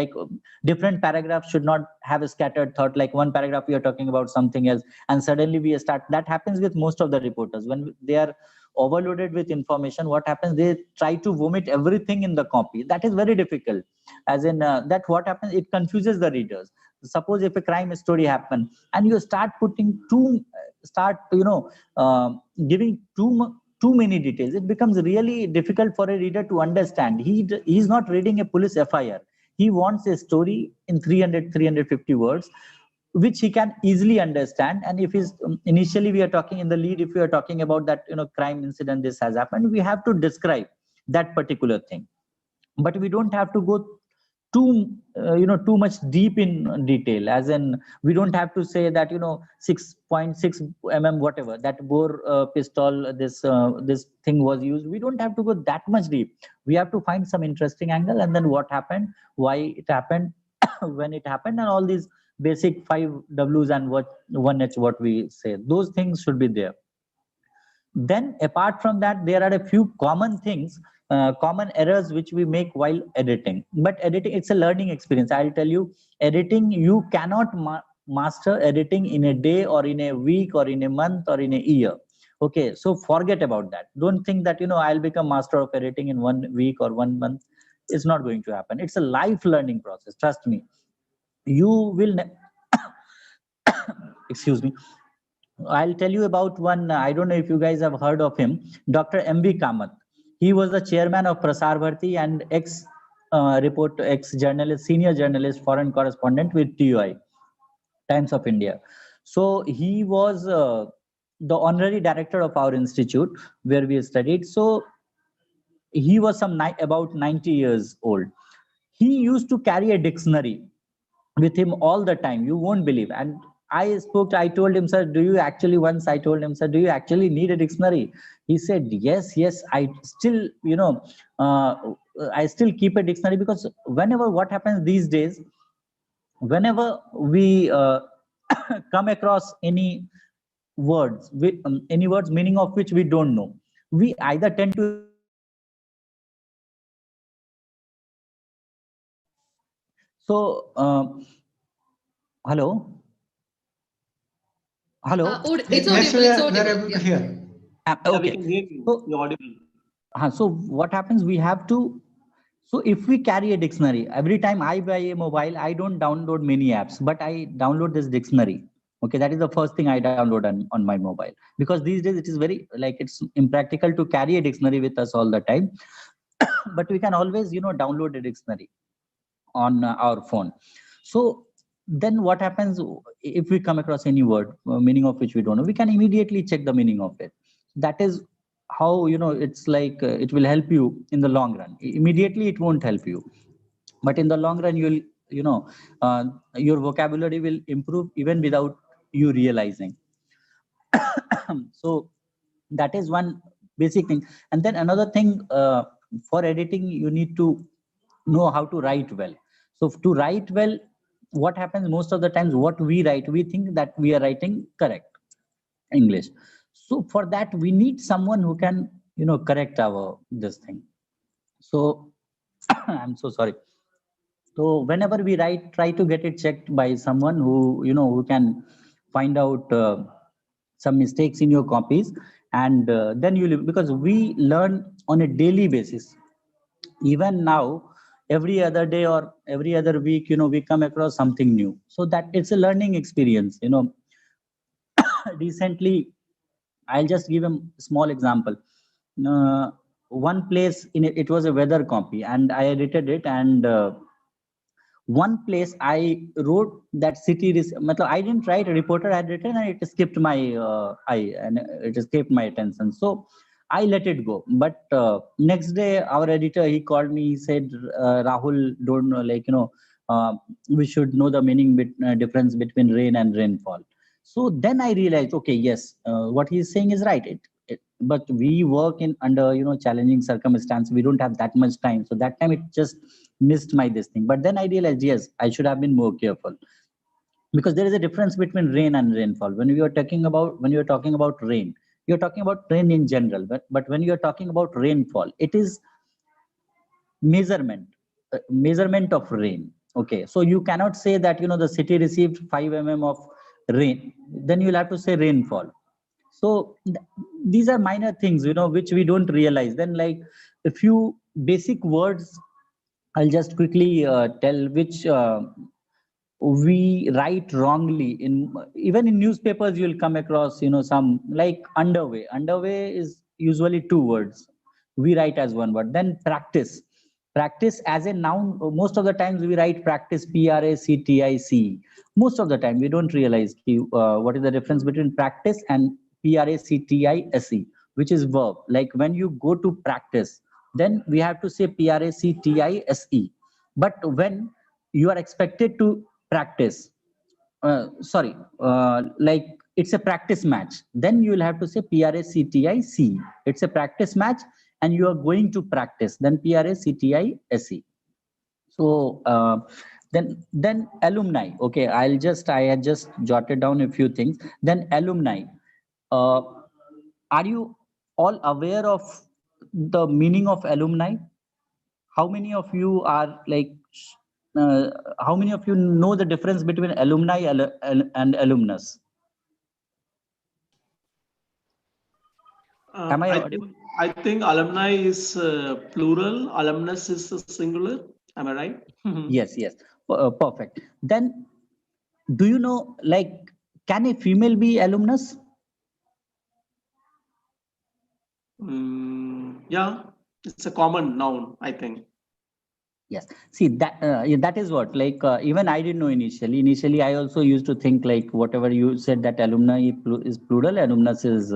different paragraphs should not have a scattered thought, like one paragraph we are talking about something else and suddenly we start. That happens with most of the reporters when they are overloaded with information. What happens, they try to vomit everything in the copy. That is very difficult, as in that what happens, it confuses the readers. Suppose if a crime story happen and you start putting giving too many details, it becomes really difficult for a reader to understand. He's not reading a police FIR. He wants a story in 350 words, which he can easily understand. And if he's initially we are talking in the lead, if we are talking about that crime incident, this has happened, we have to describe that particular thing, but we don't have to go too much deep in detail, as in we don't have to say that 6.6 whatever that bore pistol, this thing was used. We don't have to go that much deep. We have to find some interesting angle, and then what happened, why it happened, when it happened, and all these basic 5 W's and one H, what we say, those things should be there. Then apart from that, there are a few common things, common errors which we make while editing. But editing, it's a learning experience. I'll tell you, editing, you cannot master editing in a day or in a week or in a month or in a year. Okay, so forget about that. Don't think that I'll become master of editing in 1 week or 1 month. It's not going to happen. It's a life learning process. Trust me. You will excuse me. I'll tell you about one. I don't know if you guys have heard of him, Dr. M.B. Kamath. He was the chairman of Prasar Bharati and ex-journalist, senior journalist, foreign correspondent with TUI, Times of India. So he was the honorary director of our institute where we studied. So he was about 90 years old. He used to carry a dictionary with him all the time. You won't believe. And I told him, sir, I told him, sir, do you actually need a dictionary? He said, yes, I still, I still keep a dictionary, because what happens these days, whenever we come across any words, meaning of which we don't know, we either tend to hello. It's Yes, audible. we It's are audible. able to hear. Yeah, we can hear you. You're audible. So what happens? So if we carry a dictionary, every time I buy a mobile, I don't download many apps, but I download this dictionary. Okay, that is the first thing I download on my mobile, because these days it is very, it's impractical to carry a dictionary with us all the time. But we can always, download a dictionary on our phone. So then what happens if we come across any word, meaning of which we don't know, we can immediately check the meaning of it. That is how, it's like it will help you in the long run. Immediately it won't help you, but in the long run you'll, your vocabulary will improve even without you realizing. So that is one basic thing. And then another thing, for editing, you need to know how to write well. So to write well, what happens most of the times, what we write, we think that we are writing correct English. So for that, we need someone who can, correct this thing. So I'm so sorry. So whenever we write, try to get it checked by someone who, who can find out some mistakes in your copies. And then because we learn on a daily basis. Even now, every other day or every other week, we come across something new. So that it's a learning experience. Recently, I'll just give a small example. One place it was a weather copy, and I edited it, and one place I wrote that city is, I didn't write, a reporter had written, and it escaped my eye, and it escaped my attention. So I let it go. But next day, our editor, he called me, he said, Rahul, don't know, we should know the difference between rain and rainfall. So then I realized, okay, yes, what he's saying is right. But we work in under challenging circumstances. We don't have that much time. So that time it just missed my this thing. But then I realized, yes, I should have been more careful, because there is a difference between rain and rainfall. When you're talking about rain, you're talking about rain in general. But when you're talking about rainfall, it is measurement of rain. Okay, so you cannot say that the city received 5 mm of rain, then you'll have to say rainfall. So these are minor things which we don't realize. Then, like, a few basic words I'll just quickly tell, which we write wrongly. Even in newspapers you'll come across some, like underway is usually 2 words, we write as 1 word. Then practice as a noun, most of the times we write practice, practic. Most of the time we don't realize what is the difference between practice and practice, which is verb. Like when you go to practice, then we have to say practice. But when you are expected to practice, like it's a practice match, then you will have to say practic. It's a practice match and you are going to practice, then practic. So then alumni. Okay, I had just jotted down a few things. Then alumni, uh, are you all aware of the meaning of alumni? How many of you are uh, how many of you know the difference between alumni and alumnus? Am I audible? I think alumni is plural, alumnus is singular. Am I right? Yes, perfect. Then, do you know, like, can a female be alumnus? Yeah, it's a common noun, I think. Yes. See that that is what, like, even I didn't know initially. Initially, I also used to think like whatever you said, that alumni is plural, alumnus is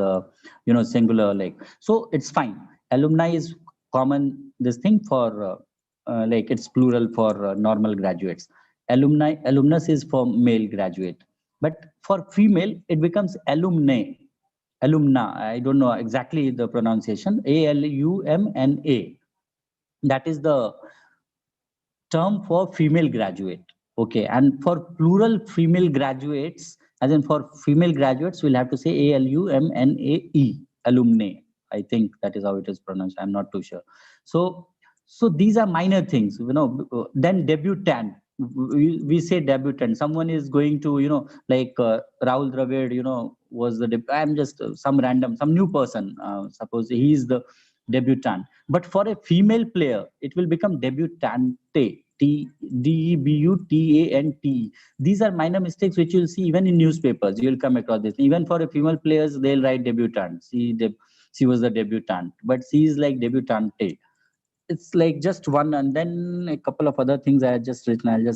singular. Like, so it's fine. Alumni is common. This thing for like it's plural for normal graduates. Alumnus is for male graduate, but for female it becomes alumnae. Alumna. I don't know exactly the pronunciation. ALUMNA. That is the term for female graduate. Okay, and for plural female graduates, as in for female graduates, we'll have to say ALUMNAE, alumni. I think that is how it is pronounced. I'm not too sure. So these are minor things. Then debutant. We say debutant. Someone is going to, like Rahul Dravid, was I'm just some new person. Suppose he is the debutant. But for a female player, it will become debutante. Debutante. These are minor mistakes which you'll see even in newspapers. You'll come across this. Even for a female players, they'll write debutant. She was the debutant, but she is like debutante. It's like just one, and then a couple of other things I had just written.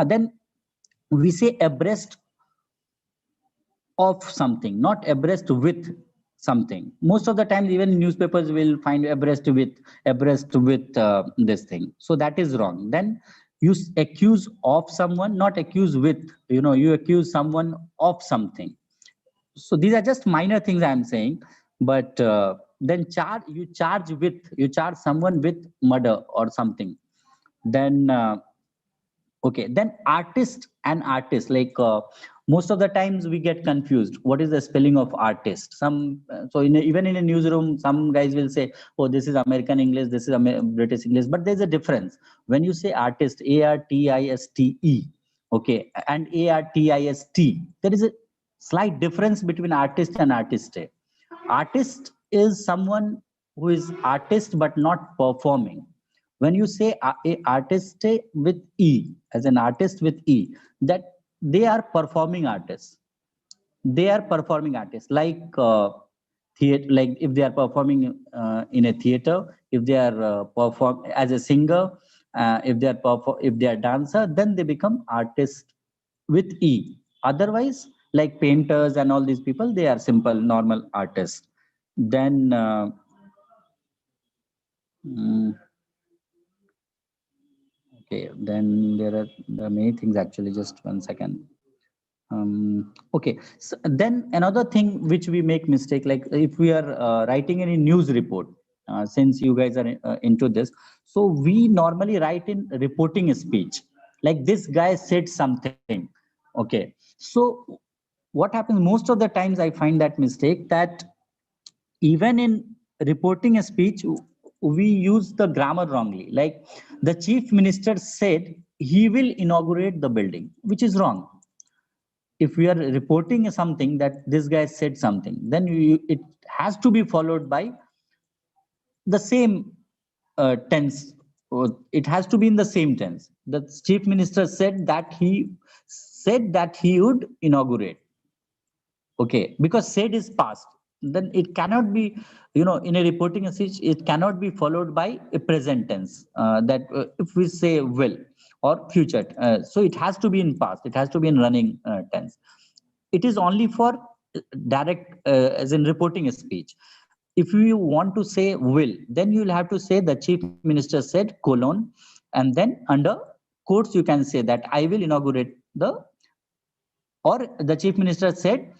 Then we say abreast of something, not abreast with something. Most of the time, even newspapers will find abreast with this thing. So that is wrong. Then you accuse of someone, not accuse with. You accuse someone of something. So these are just minor things I'm saying. But then you charge someone with murder or something. Then okay, then artist and artist, like most of the times we get confused. What is the spelling of artist? Even in a newsroom, some guys will say, "Oh, this is American English, this is British English," but there's a difference. When you say artist, ARTISTE, okay, and ARTIST, there is a slight difference between artist and artiste. Artist is someone who is artist but not performing, When you say a artist with E, as an artist with E, that they are performing artists. They are performing artists, like theater, like if they are performing in a theater, if they are perform as a singer, if they are dancer, then they become artists with E. Otherwise, like painters and all these people, they are simple normal artists. Then mm, okay, then there are many things actually. Just one second. Okay, so then another thing which we make mistake, like if we are writing any news report, since you guys are into this, so we normally write in reporting speech, like this guy said something. Okay, so what happens most of the times, I find that mistake, that even in reporting a speech, we use the grammar wrongly. Like the chief minister said he will inaugurate the building, which is wrong. If we are reporting something that this guy said something, then it has to be followed by the same tense, or it has to be in the same tense. The chief minister said that he would inaugurate. Okay, because said is past, then it cannot be, in a reporting message, it cannot be followed by a present tense, that if we say will or future, so it has to be in past, it has to be in running tense. It is only for direct, as in reporting a speech. If you want to say will, then you'll have to say the chief minister said colon, and then under quotes you can say that I will inaugurate the, or the chief minister said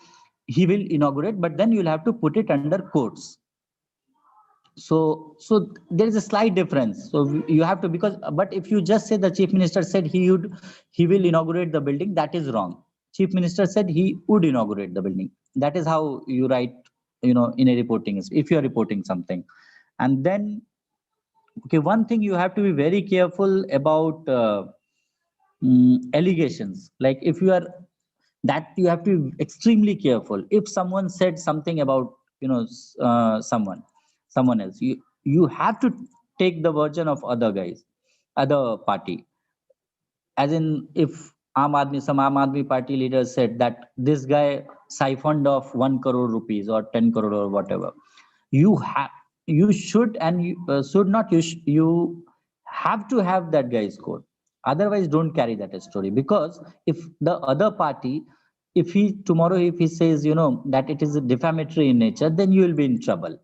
he will inaugurate, but then you'll have to put it under quotes. So there is a slight difference. So you have to, because, but if you just say the chief minister said he will inaugurate the building, that is wrong. Chief minister said he would inaugurate the building. That is how you write, in a reporting, if you are reporting something. And then, okay, one thing you have to be very careful about, allegations. Like if you are, that you have to be extremely careful. If someone said something about, someone else, you have to take the version of other guys, other party. As in, if some Aam Aadmi party leader said that this guy siphoned off 1 crore rupees or 10 crore or whatever, you have, you should, and you should not, you have to have that guy's code. Otherwise, don't carry that story, because if the other party, if he tomorrow, if he says, that it is defamatory in nature, then you will be in trouble.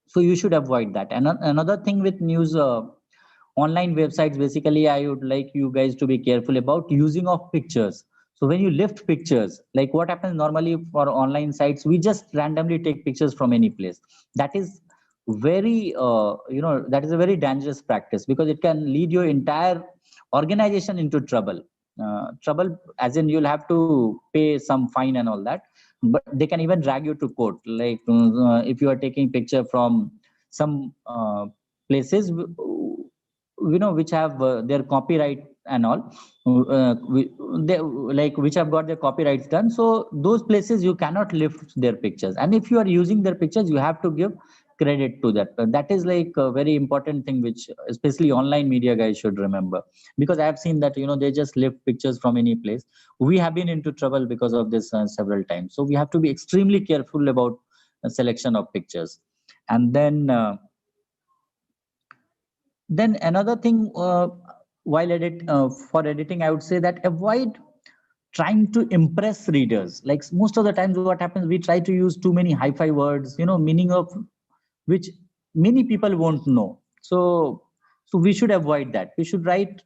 So you should avoid that. And another thing with news, online websites, basically, I would like you guys to be careful about using of pictures. So when you lift pictures, like what happens normally for online sites, we just randomly take pictures from any place. That is very, that is a very dangerous practice, because it can lead your entire organization into trouble. Trouble, as in you'll have to pay some fine and all that, but they can even drag you to court. Like if you are taking picture from some places, which have their copyright and all, they, like which have got their copyrights done, so those places you cannot lift their pictures, and if you are using their pictures, you have to give credit to that. That is like a very important thing, which especially online media guys should remember, because I have seen that they just lift pictures from any place. We have been into trouble because of this several times. So we have to be extremely careful about selection of pictures. And then another thing, while for editing, I would say that avoid trying to impress readers. Like most of the times what happens, we try to use too many hi-fi words, meaning of which many people won't know. So we should avoid that. We should write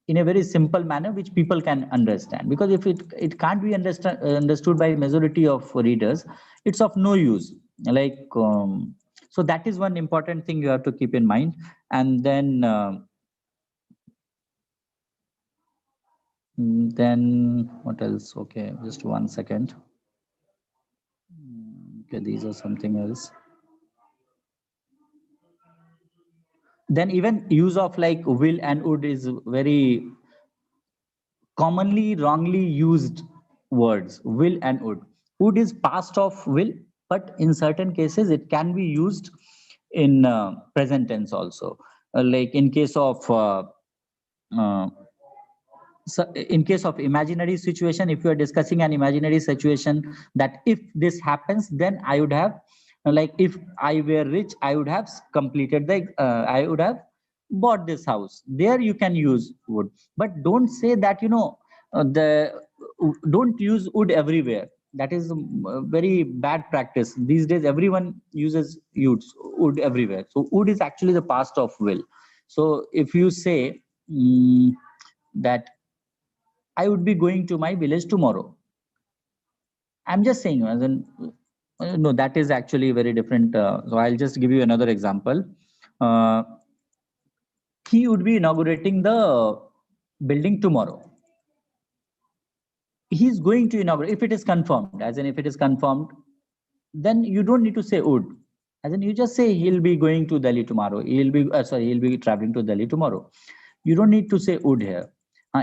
in a very simple manner which people can understand, because if it can't be understood by majority of readers, it's of no use. Like so that is one important thing you have to keep in mind. And then what else? Okay, just one second. Okay, these are something else. Then even use of like will and would is very commonly wrongly used words. Will and would is past of will, but in certain cases it can be used in present tense also. like in case of uh, so in case of imaginary situation, if you are discussing an imaginary situation, that if this happens, then I would have, like if I were rich, I would have completed the I would have bought this house. There you can use wood, but don't say that, the don't use wood everywhere. That is very bad practice. These days everyone uses wood everywhere. So wood is actually the past of will. So if you say that I would be going to my village tomorrow. I'm just saying, as in, no, that is actually very different. So I'll just give you another example. Uh, he would be inaugurating the building tomorrow. He's going to inaugurate, if it is confirmed, as in if it is confirmed, then you don't need to say would. As in you just say he'll be going to Delhi tomorrow. He'll be traveling to Delhi tomorrow. You don't need to say would here.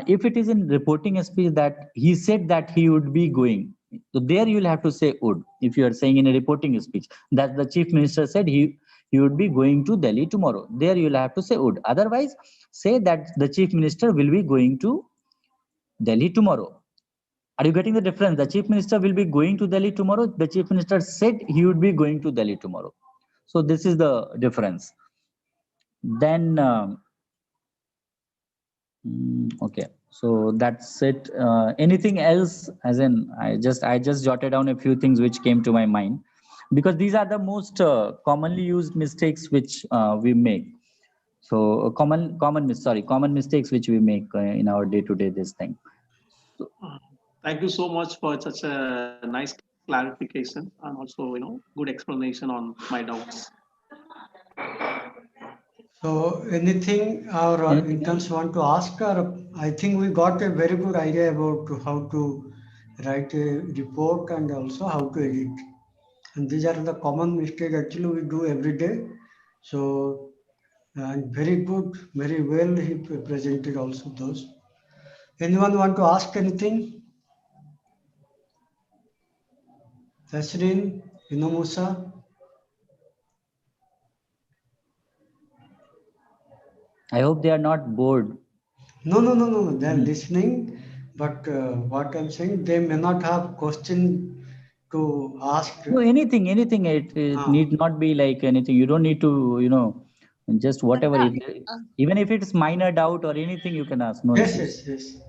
If it is in reporting a speech that he said that he would be going, so there you'll have to say would. If you are saying in a reporting speech that the chief minister said he would be going to Delhi tomorrow, there you'll have to say would. Otherwise, say that the chief minister will be going to Delhi tomorrow. Are you getting the difference? The chief minister will be going to Delhi tomorrow. The chief minister said he would be going to Delhi tomorrow. So this is the difference. Then okay, so that's it. Anything else? As in, I just jotted down a few things which came to my mind, because these are the most commonly used mistakes which we make. So common mistakes which we make in our day-to-day this thing. So, Thank you so much for such a nice clarification and also, good explanation on my doubts. So anything our anything interns else? want to ask, or I think we got a very good idea about how to write a report and also how to edit. And these are the common mistakes actually we do every day. So and very good, very well he presented also those. Anyone want to ask anything? Tasrin, Musa? I hope they are not bored. No. They're listening, but what I'm saying, they may not have question to ask. No, anything. It Ah, need not be like anything. You don't need to, just whatever. Yeah. Even if it's minor doubt or anything, you can ask. No yes, issues. yes, yes.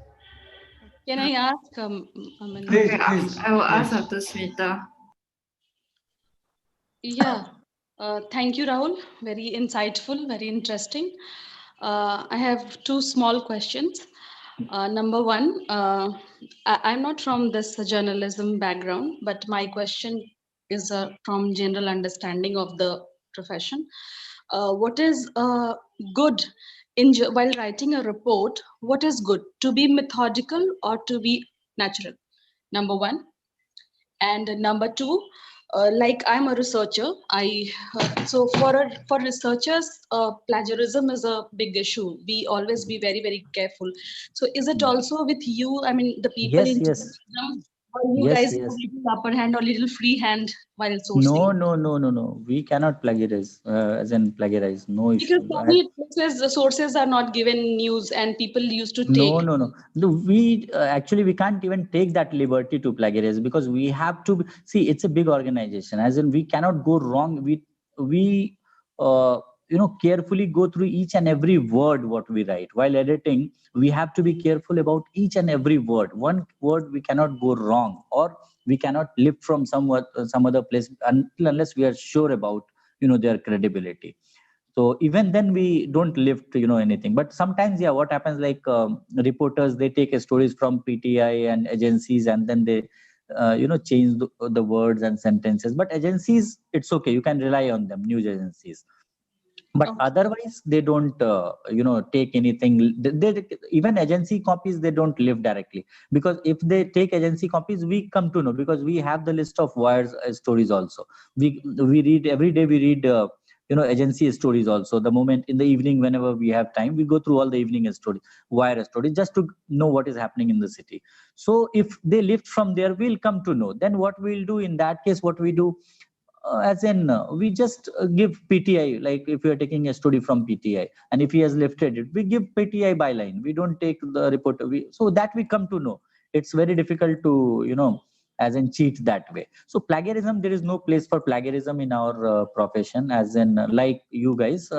Can I ask? Please, Okay, please, I will ask please. after Smita. Yeah. Thank you, Rahul. Very insightful, very interesting. I have two small questions. Number one, I'm not from this journalism background, but my question is from general understanding of the profession. What is good while writing a report? What is good? To be methodical or to be natural? Number one. And number two, like I'm a researcher, for researchers, plagiarism is a big issue. We always be very, very careful. So is it also with you? I mean, the people Yes, in yes, journalism, or you yes, guys have yes. little upper hand or little free hand while No, sourcing? no. We cannot plagiarize, as in plagiarize. No Because issue. so many places the sources are not given news, and people used to No, take. no. No, we actually we can't even take that liberty to plagiarize, because we have to see it's a big organization. As in, we cannot go wrong. We carefully go through each and every word what we write while editing. We have to be careful about each and every word. One word we cannot go wrong, or we cannot lift from some other place until unless we are sure about their credibility. So even then we don't lift anything. But sometimes, yeah, what happens, like reporters, they take stories from PTI and agencies, and then they change the words and sentences. But agencies, it's okay, you can rely on them, news agencies. But Okay. otherwise they don't take anything. Even agency copies, they don't live directly, because if they take agency copies, we come to know, because we have the list of wires stories also. We read every day, we read agency stories also. The moment in the evening, whenever we have time, we go through all the evening stories, wire stories, just to know what is happening in the city. So if they lift from there, we'll come to know. Then what we'll do in that case, what we do, as in we just give PTI, like if we are taking a story from PTI, and if he has lifted it, we give PTI byline. We don't take the report. So that we come to know. It's very difficult to, as in cheat that way. So plagiarism, there is no place for plagiarism in our profession, as in like you guys.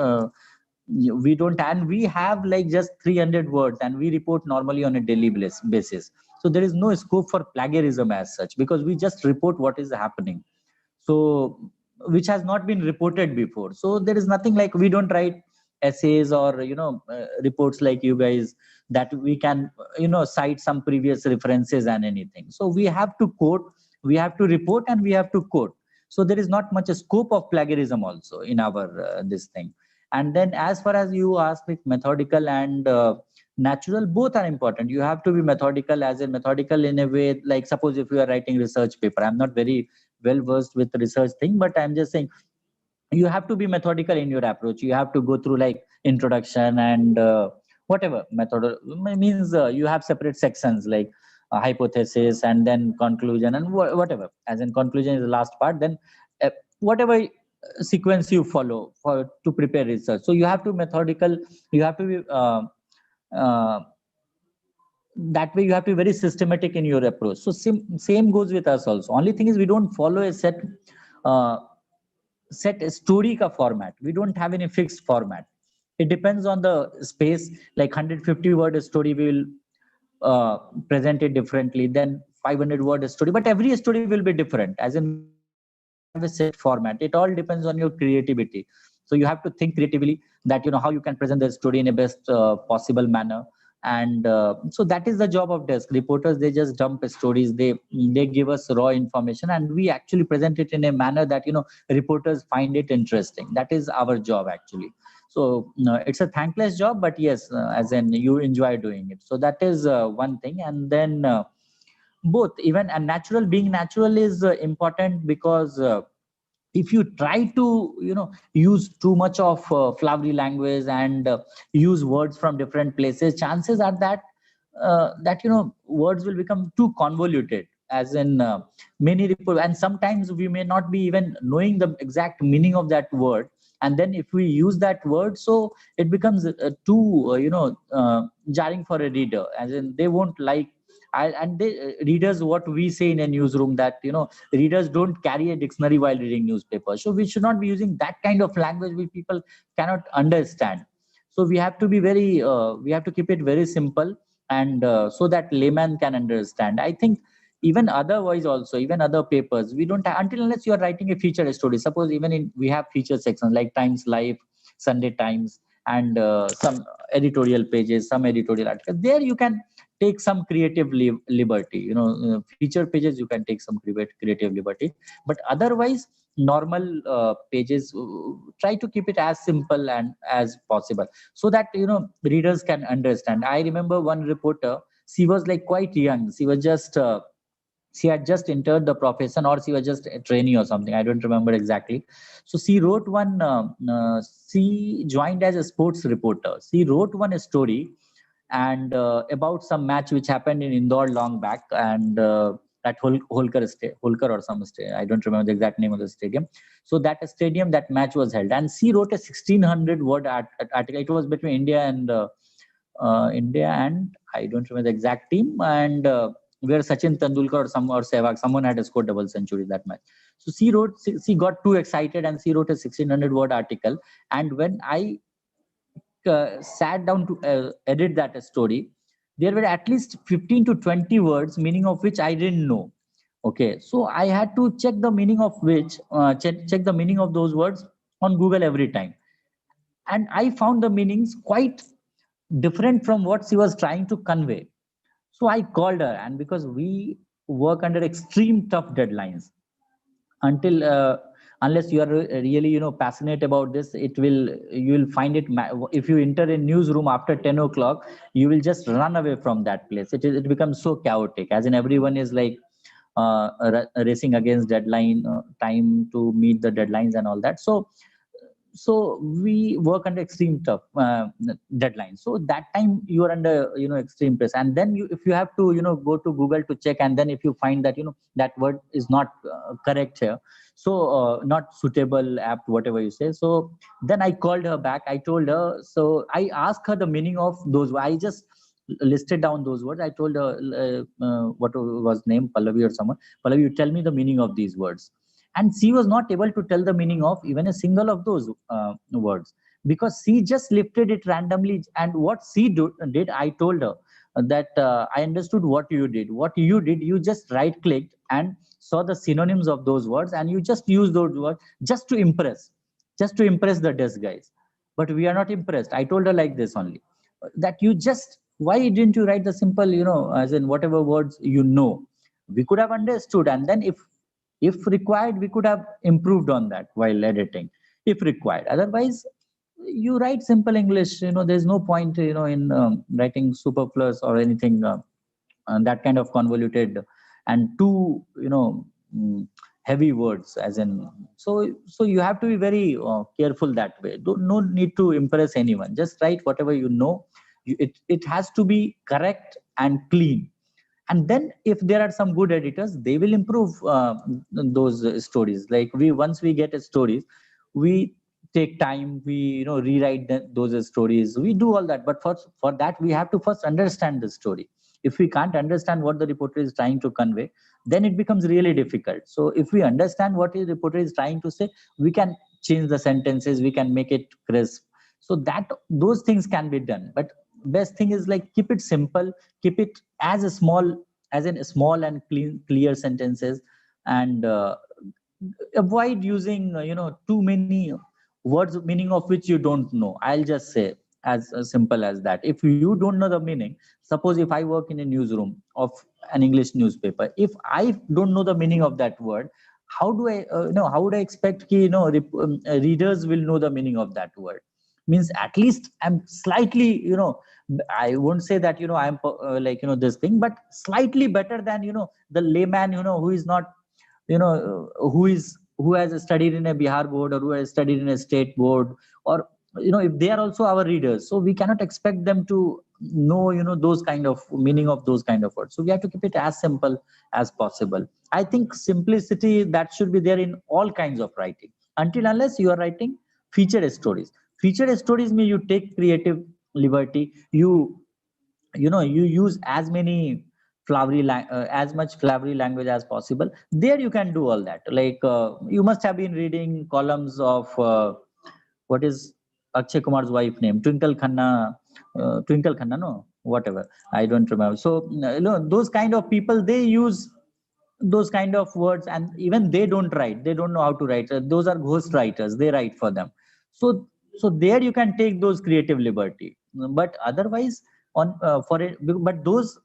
We don't, and we have like just 300 words, and we report normally on a daily basis. So there is no scope for plagiarism as such, because we just report what is happening, so which has not been reported before. So there is nothing like, we don't write essays or reports like you guys, that we can cite some previous references and anything. So we have to quote, we have to report, and we have to quote. So there is not much scope of plagiarism also in our this thing. And then as far as you ask, with methodical and natural, both are important. You have to be methodical, as in methodical in a way, like suppose if you are writing research paper, I'm not very well versed with the research thing, but I'm just saying you have to be methodical in your approach. You have to go through like introduction and whatever method means. You have separate sections like hypothesis and then conclusion and whatever, as in conclusion is the last part, then whatever sequence you follow for to prepare research. So you have to methodical, you have to be uh, that way you have to be very systematic in your approach. So same goes with us also. Only thing is we don't follow a uh, set story ka format. We don't have any fixed format. It depends on the space. Like 150 word story, we will present it differently than 500 word story. But every story will be different. As in, we don't have a set format. It all depends on your creativity. So you have to think creatively that how you can present the story in a best possible manner. And so that is the job of desk reporters. They just dump stories, they give us raw information, and we actually present it in a manner that reporters find it interesting. That is our job actually. So it's a thankless job, but yes, as in you enjoy doing it. So that is one thing. And then both, even and natural, being natural is important, because if you try to use too much of flowery language and use words from different places, chances are that words will become too convoluted, as in many report. And sometimes we may not be even knowing the exact meaning of that word, and then if we use that word, so it becomes too jarring for a reader, as in they won't like. And they, readers, what we say in a newsroom, that readers don't carry a dictionary while reading newspaper. So we should not be using that kind of language which people cannot understand. So we have to be very we have to keep it very simple, and so that layman can understand. I think even otherwise also, even other papers, we don't have, until unless you are writing a featured story. Suppose even in, we have featured sections like Times Live, Sunday Times, and some editorial pages, some editorial articles. There you can take some creative liberty. Feature pages you can take some creative liberty, but otherwise normal pages, try to keep it as simple and as possible, so that readers can understand. I remember one reporter, she was like quite young. She was just she had just entered the profession, or she was just a trainee or something, I don't remember exactly. So she wrote one she joined as a sports reporter. She wrote one story, and about some match which happened in Indore long back, and at Holkar or some stadium. I don't remember the exact name of the stadium. So that stadium, that match was held, and she wrote a 1600 word article. It was between India and I don't remember the exact team, and where Sachin Tendulkar or Sehwag, someone had scored double century that match. So she got too excited, and she wrote a 1600 word article. And when I sat down to edit that story, there were at least 15 to 20 words, meaning of which I didn't know. Okay, so I had to check the meaning of which, check the meaning of those words on Google every time. And I found the meanings quite different from what she was trying to convey. So I called her, and because we work under extreme tough deadlines, until unless you are really passionate about this, you will find it, if you enter a newsroom after 10 o'clock, you will just run away from that place. It becomes so chaotic, as in everyone is like racing against deadline, time to meet the deadlines and all that. So so we work under extreme tough deadlines. So that time you are under extreme press, and then if you have to go to Google to check, and then if you find that that word is not correct here, so not suitable, apt, whatever you say. So then I called her back. I told her, so I asked her the meaning of those. I just listed down those words. I told her what was name, Pallavi or someone. Pallavi, you tell me the meaning of these words. And she was not able to tell the meaning of even a single of those words, because she just lifted it randomly. And what she did, I told her that I understood what you did. What you did, you just right clicked and saw the synonyms of those words, and you just use those words just to impress the desk guys. But we are not impressed. I told her like this only, that you just, why didn't you write the simple, as in whatever words we could have understood, and then if required, we could have improved on that while editing, if required. Otherwise, you write simple English. There's no point, in writing superfluous or anything that kind of convoluted and too, heavy words. As in, so you have to be very careful that way. No need to impress anyone. Just write whatever you know. It has to be correct and clean. And then if there are some good editors, they will improve those stories. Like once we get stories, we take time, we rewrite those stories, we do all that. But for that, we have to first understand the story. If we can't understand what the reporter is trying to convey, then it becomes really difficult. So if we understand what the reporter is trying to say, we can change the sentences, we can make it crisp. So that those things can be done. But best thing is, like, keep it simple, keep it as in small and clear sentences, and avoid using too many words, meaning of which you don't know. I'll just say as simple as that. If you don't know the meaning, suppose if I work in a newsroom of an English newspaper, if I don't know the meaning of that word, how do I how would I expect readers will know the meaning of that word? Means at least I'm slightly, I won't say that I'm this thing, but slightly better than the layman who is not who has studied in a Bihar board, or who has studied in a state board, or if they are also our readers. So we cannot expect them to know those kind of meaning of those kind of words. So we have to keep it as simple as possible. I think simplicity, that should be there in all kinds of writing, until unless you are writing feature stories. Feature stories mean you take creative liberty, you use as many as much flowery language as possible. There you can do all that. Like you must have been reading columns of what is Akshay Kumar's wife name, Twinkle Khanna, no, whatever, I don't remember. So those kind of people, they use those kind of words, and even they don't write, they don't know how to write. Those are ghost writers, they write for them. So there you can take those creative liberty. But otherwise, but those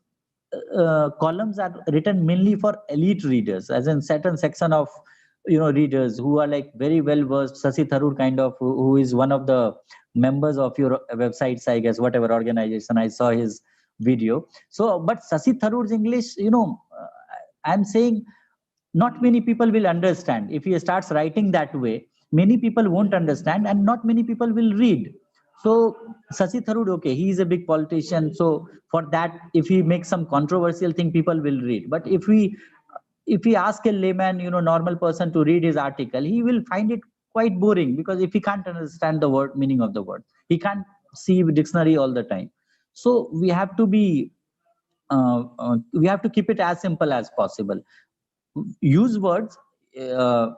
columns are written mainly for elite readers, as in certain section of readers who are like very well versed. Sasi Tharoor kind of, who is one of the members of your websites, I guess, whatever organization. I saw his video. So but Sasi Tharoor's English, I'm saying, not many people will understand. If he starts writing that way, many people won't understand, and not many people will read. So Sasi Tharoor, okay, he is a big politician, so for that, if he makes some controversial thing, people will read. But if we ask a layman, normal person to read his article, he will find it quite boring, because if he can't understand the word meaning of the word, he can't see dictionary all the time. So we have to keep it as simple as possible. Use words,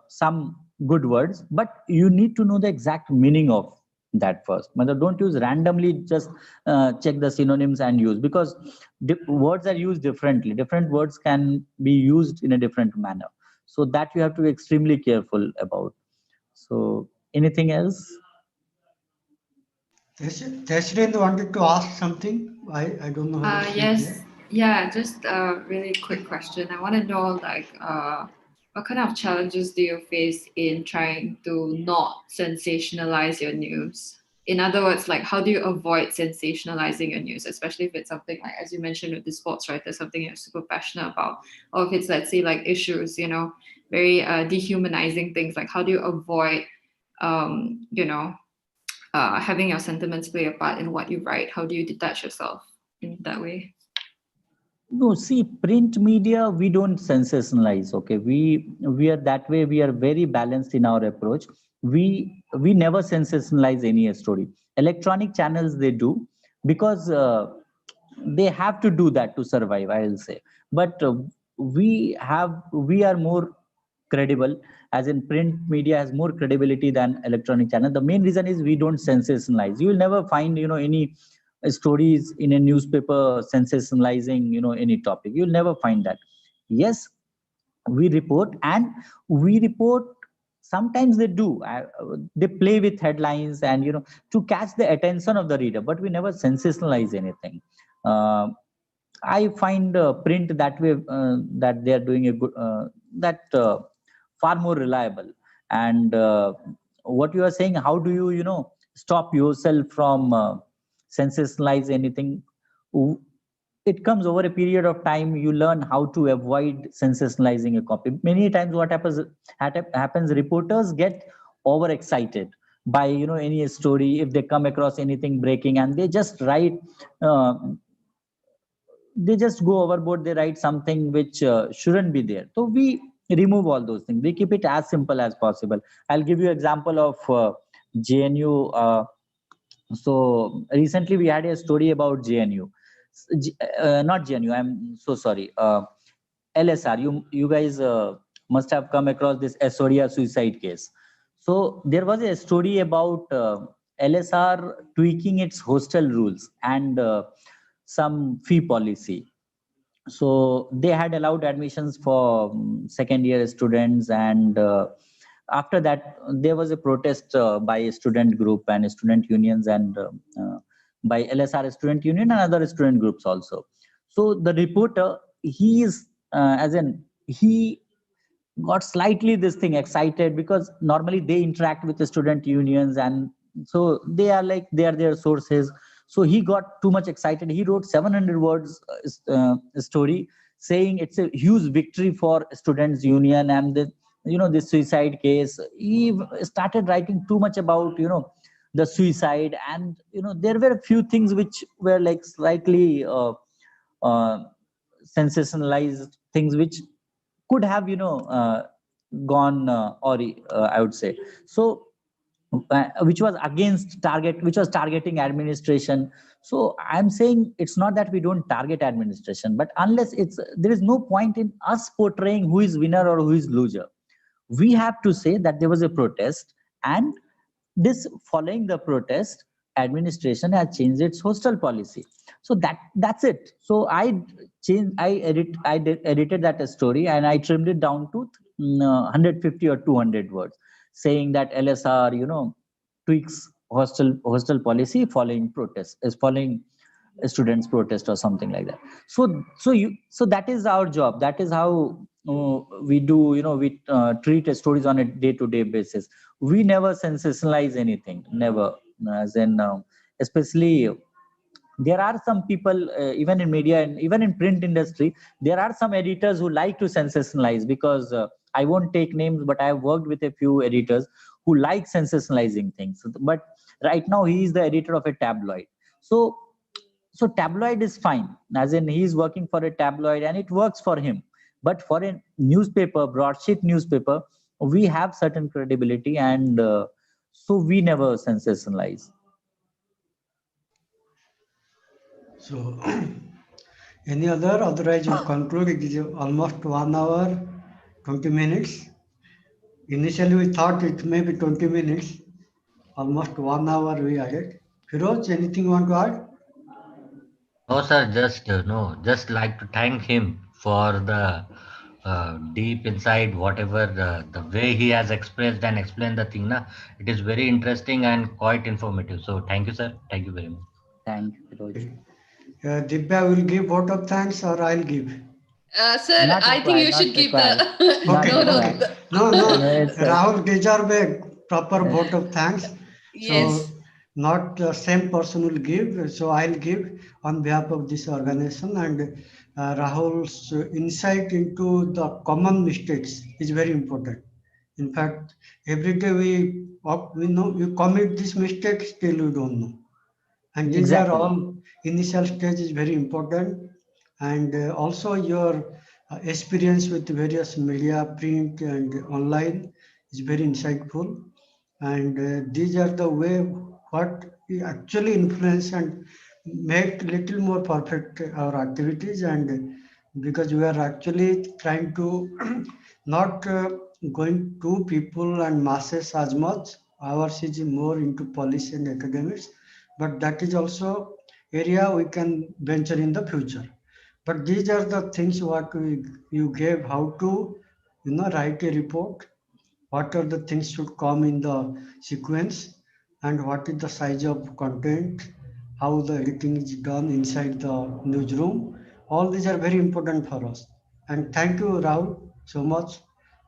some good words, but you need to know the exact meaning of that first. Don't use randomly, just check the synonyms and use, because words are used differently. Different words can be used in a different manner. So that you have to be extremely careful about. So anything else? Tesrin wanted to ask something. I don't know whether she is Yes. there. Yeah, just a really quick question. I want to know, like, what kind of challenges do you face in trying to not sensationalize your news? In other words, like, how do you avoid sensationalizing your news, especially if it's something like, as you mentioned with the sports writer, something you're super passionate about, or if it's, let's say, like issues, very dehumanizing things. Like, how do you avoid you know, having your sentiments play a part in what you write? How do you detach yourself in that way? No, see, print media, we don't sensationalize. Okay, we are that way. We are very balanced in our approach. We never sensationalize any story. Electronic channels they do because they have to do that to survive. I will say, but we are more credible, as in print media has more credibility than electronic channel. The main reason is we don't sensationalize. You will never find any stories in a newspaper sensationalizing any topic. You'll never find that. Yes, we report, and we report sometimes they do they play with headlines and to catch the attention of the reader, but we never sensationalize anything. uh, I find print that way, that they are doing a good, that far more reliable. And what you are saying, how do you, stop yourself from sensationalize anything? It comes over a period of time. You learn how to avoid sensationalizing a copy. Many times, what happens, reporters get overexcited by any story. If they come across anything breaking, and they just write. Uh, they just go overboard. They write something which shouldn't be there. So we remove all those things. We keep it as simple as possible. I'll give you example of JNU. So recently we had a story about JNU. Not JNU, I'm so sorry. LSR. You guys must have come across this Asoria suicide case. So there was a story about LSR tweaking its hostel rules and some fee policy. So they had allowed admissions for second year students, and after that there was a protest by a student group and student unions, and by LSR student union and other student groups also. So the reporter, he is as in he got slightly this thing excited, because normally they interact with the student unions, and so they are like, they are their sources. So he got too much excited. He wrote 700 words story saying it's a huge victory for students union, and the this suicide case. He started writing too much about the suicide, and there were a few things which were like slightly uh, sensationalized things, which could have gone or I would say so, which was against target, which was targeting administration. So I'm saying it's not that we don't target administration, but unless it's, there is no point in us portraying who is winner or who is loser. We have to say that there was a protest, and this, following the protest, administration has changed its hostel policy. So that's it. So I edited that story, and I trimmed it down to 150 or 200 words, saying that LSR tweaks hostel policy following protest, is following students protest or something like that. So that is our job. That is how we do, we treat stories on a day-to-day basis. We never sensationalize anything, never. As in especially, there are some people, even in media and even in print industry, there are some editors who like to sensationalize, because I won't take names, but I have worked with a few editors who like sensationalizing things. But right now he is the editor of a tabloid. So tabloid is fine, as in he's working for a tabloid and it works for him. But for a newspaper, broadsheet newspaper, we have certain credibility, and so we never sensationalize. So, any other? Otherwise, we'll conclude. It is almost 1 hour, 20 minutes. Initially, we thought it may be 20 minutes. Almost 1 hour we added. Firoz, anything you want to add? No, sir, just no, just like to thank him for the deep inside whatever the way he has expressed and explained the thing. Na, it is very interesting and quite informative. So thank you, sir. Thank you very much. Thank you, Firoj. Okay. Divya will give vote of thanks, or I'll give. Sir, Not I think required, you not should give required, the not Okay, no, no. okay. required. No, no. It's Rahul deserve a proper vote of thanks. Yes. So not the same person will give. So I'll give on behalf of this organization, and Rahul's insight into the common mistakes is very important. In fact, every day we know you commit this mistake, still we don't know. And these are Exactly. all initial stage is very important. And also your experience with various media, print and online is very insightful. And these are the way what we actually influence and make little more perfect our activities. And because we are actually trying to not going to people and masses as much. Ours is more into policy and academics, but that is also area we can venture in the future. But these are the things what you gave how to write a report, what are the things should come in the sequence, and what is the size of content, how the editing is done inside the newsroom. All these are very important for us. And thank you, Rahul, so much.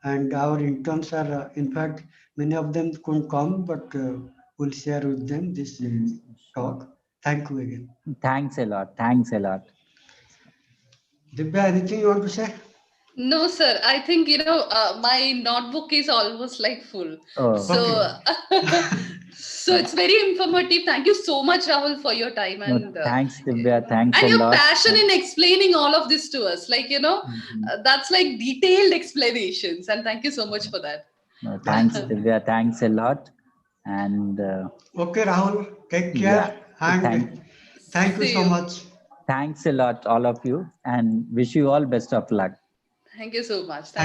And our interns are, in fact, many of them couldn't come, but we'll share with them this talk. Thank you again. Thanks a lot. Thanks a lot. Divya, anything you want to say? No, sir. I think, my notebook is almost like full. Oh, So, Okay. so it's very informative. Thank you so much, Rahul, for your time no, thanks, Divya. Thanks a and your lot. passion in explaining all of this to us. Mhm. That's like detailed explanations. And thank you so much for that. No, thanks, Welcome. Divya. Thanks a lot. And Okay, Rahul, take yeah, care thank, and thank you See so you. much. thanks a lot, all of you, and wish you all best of luck. Thank you so much. Thank Thank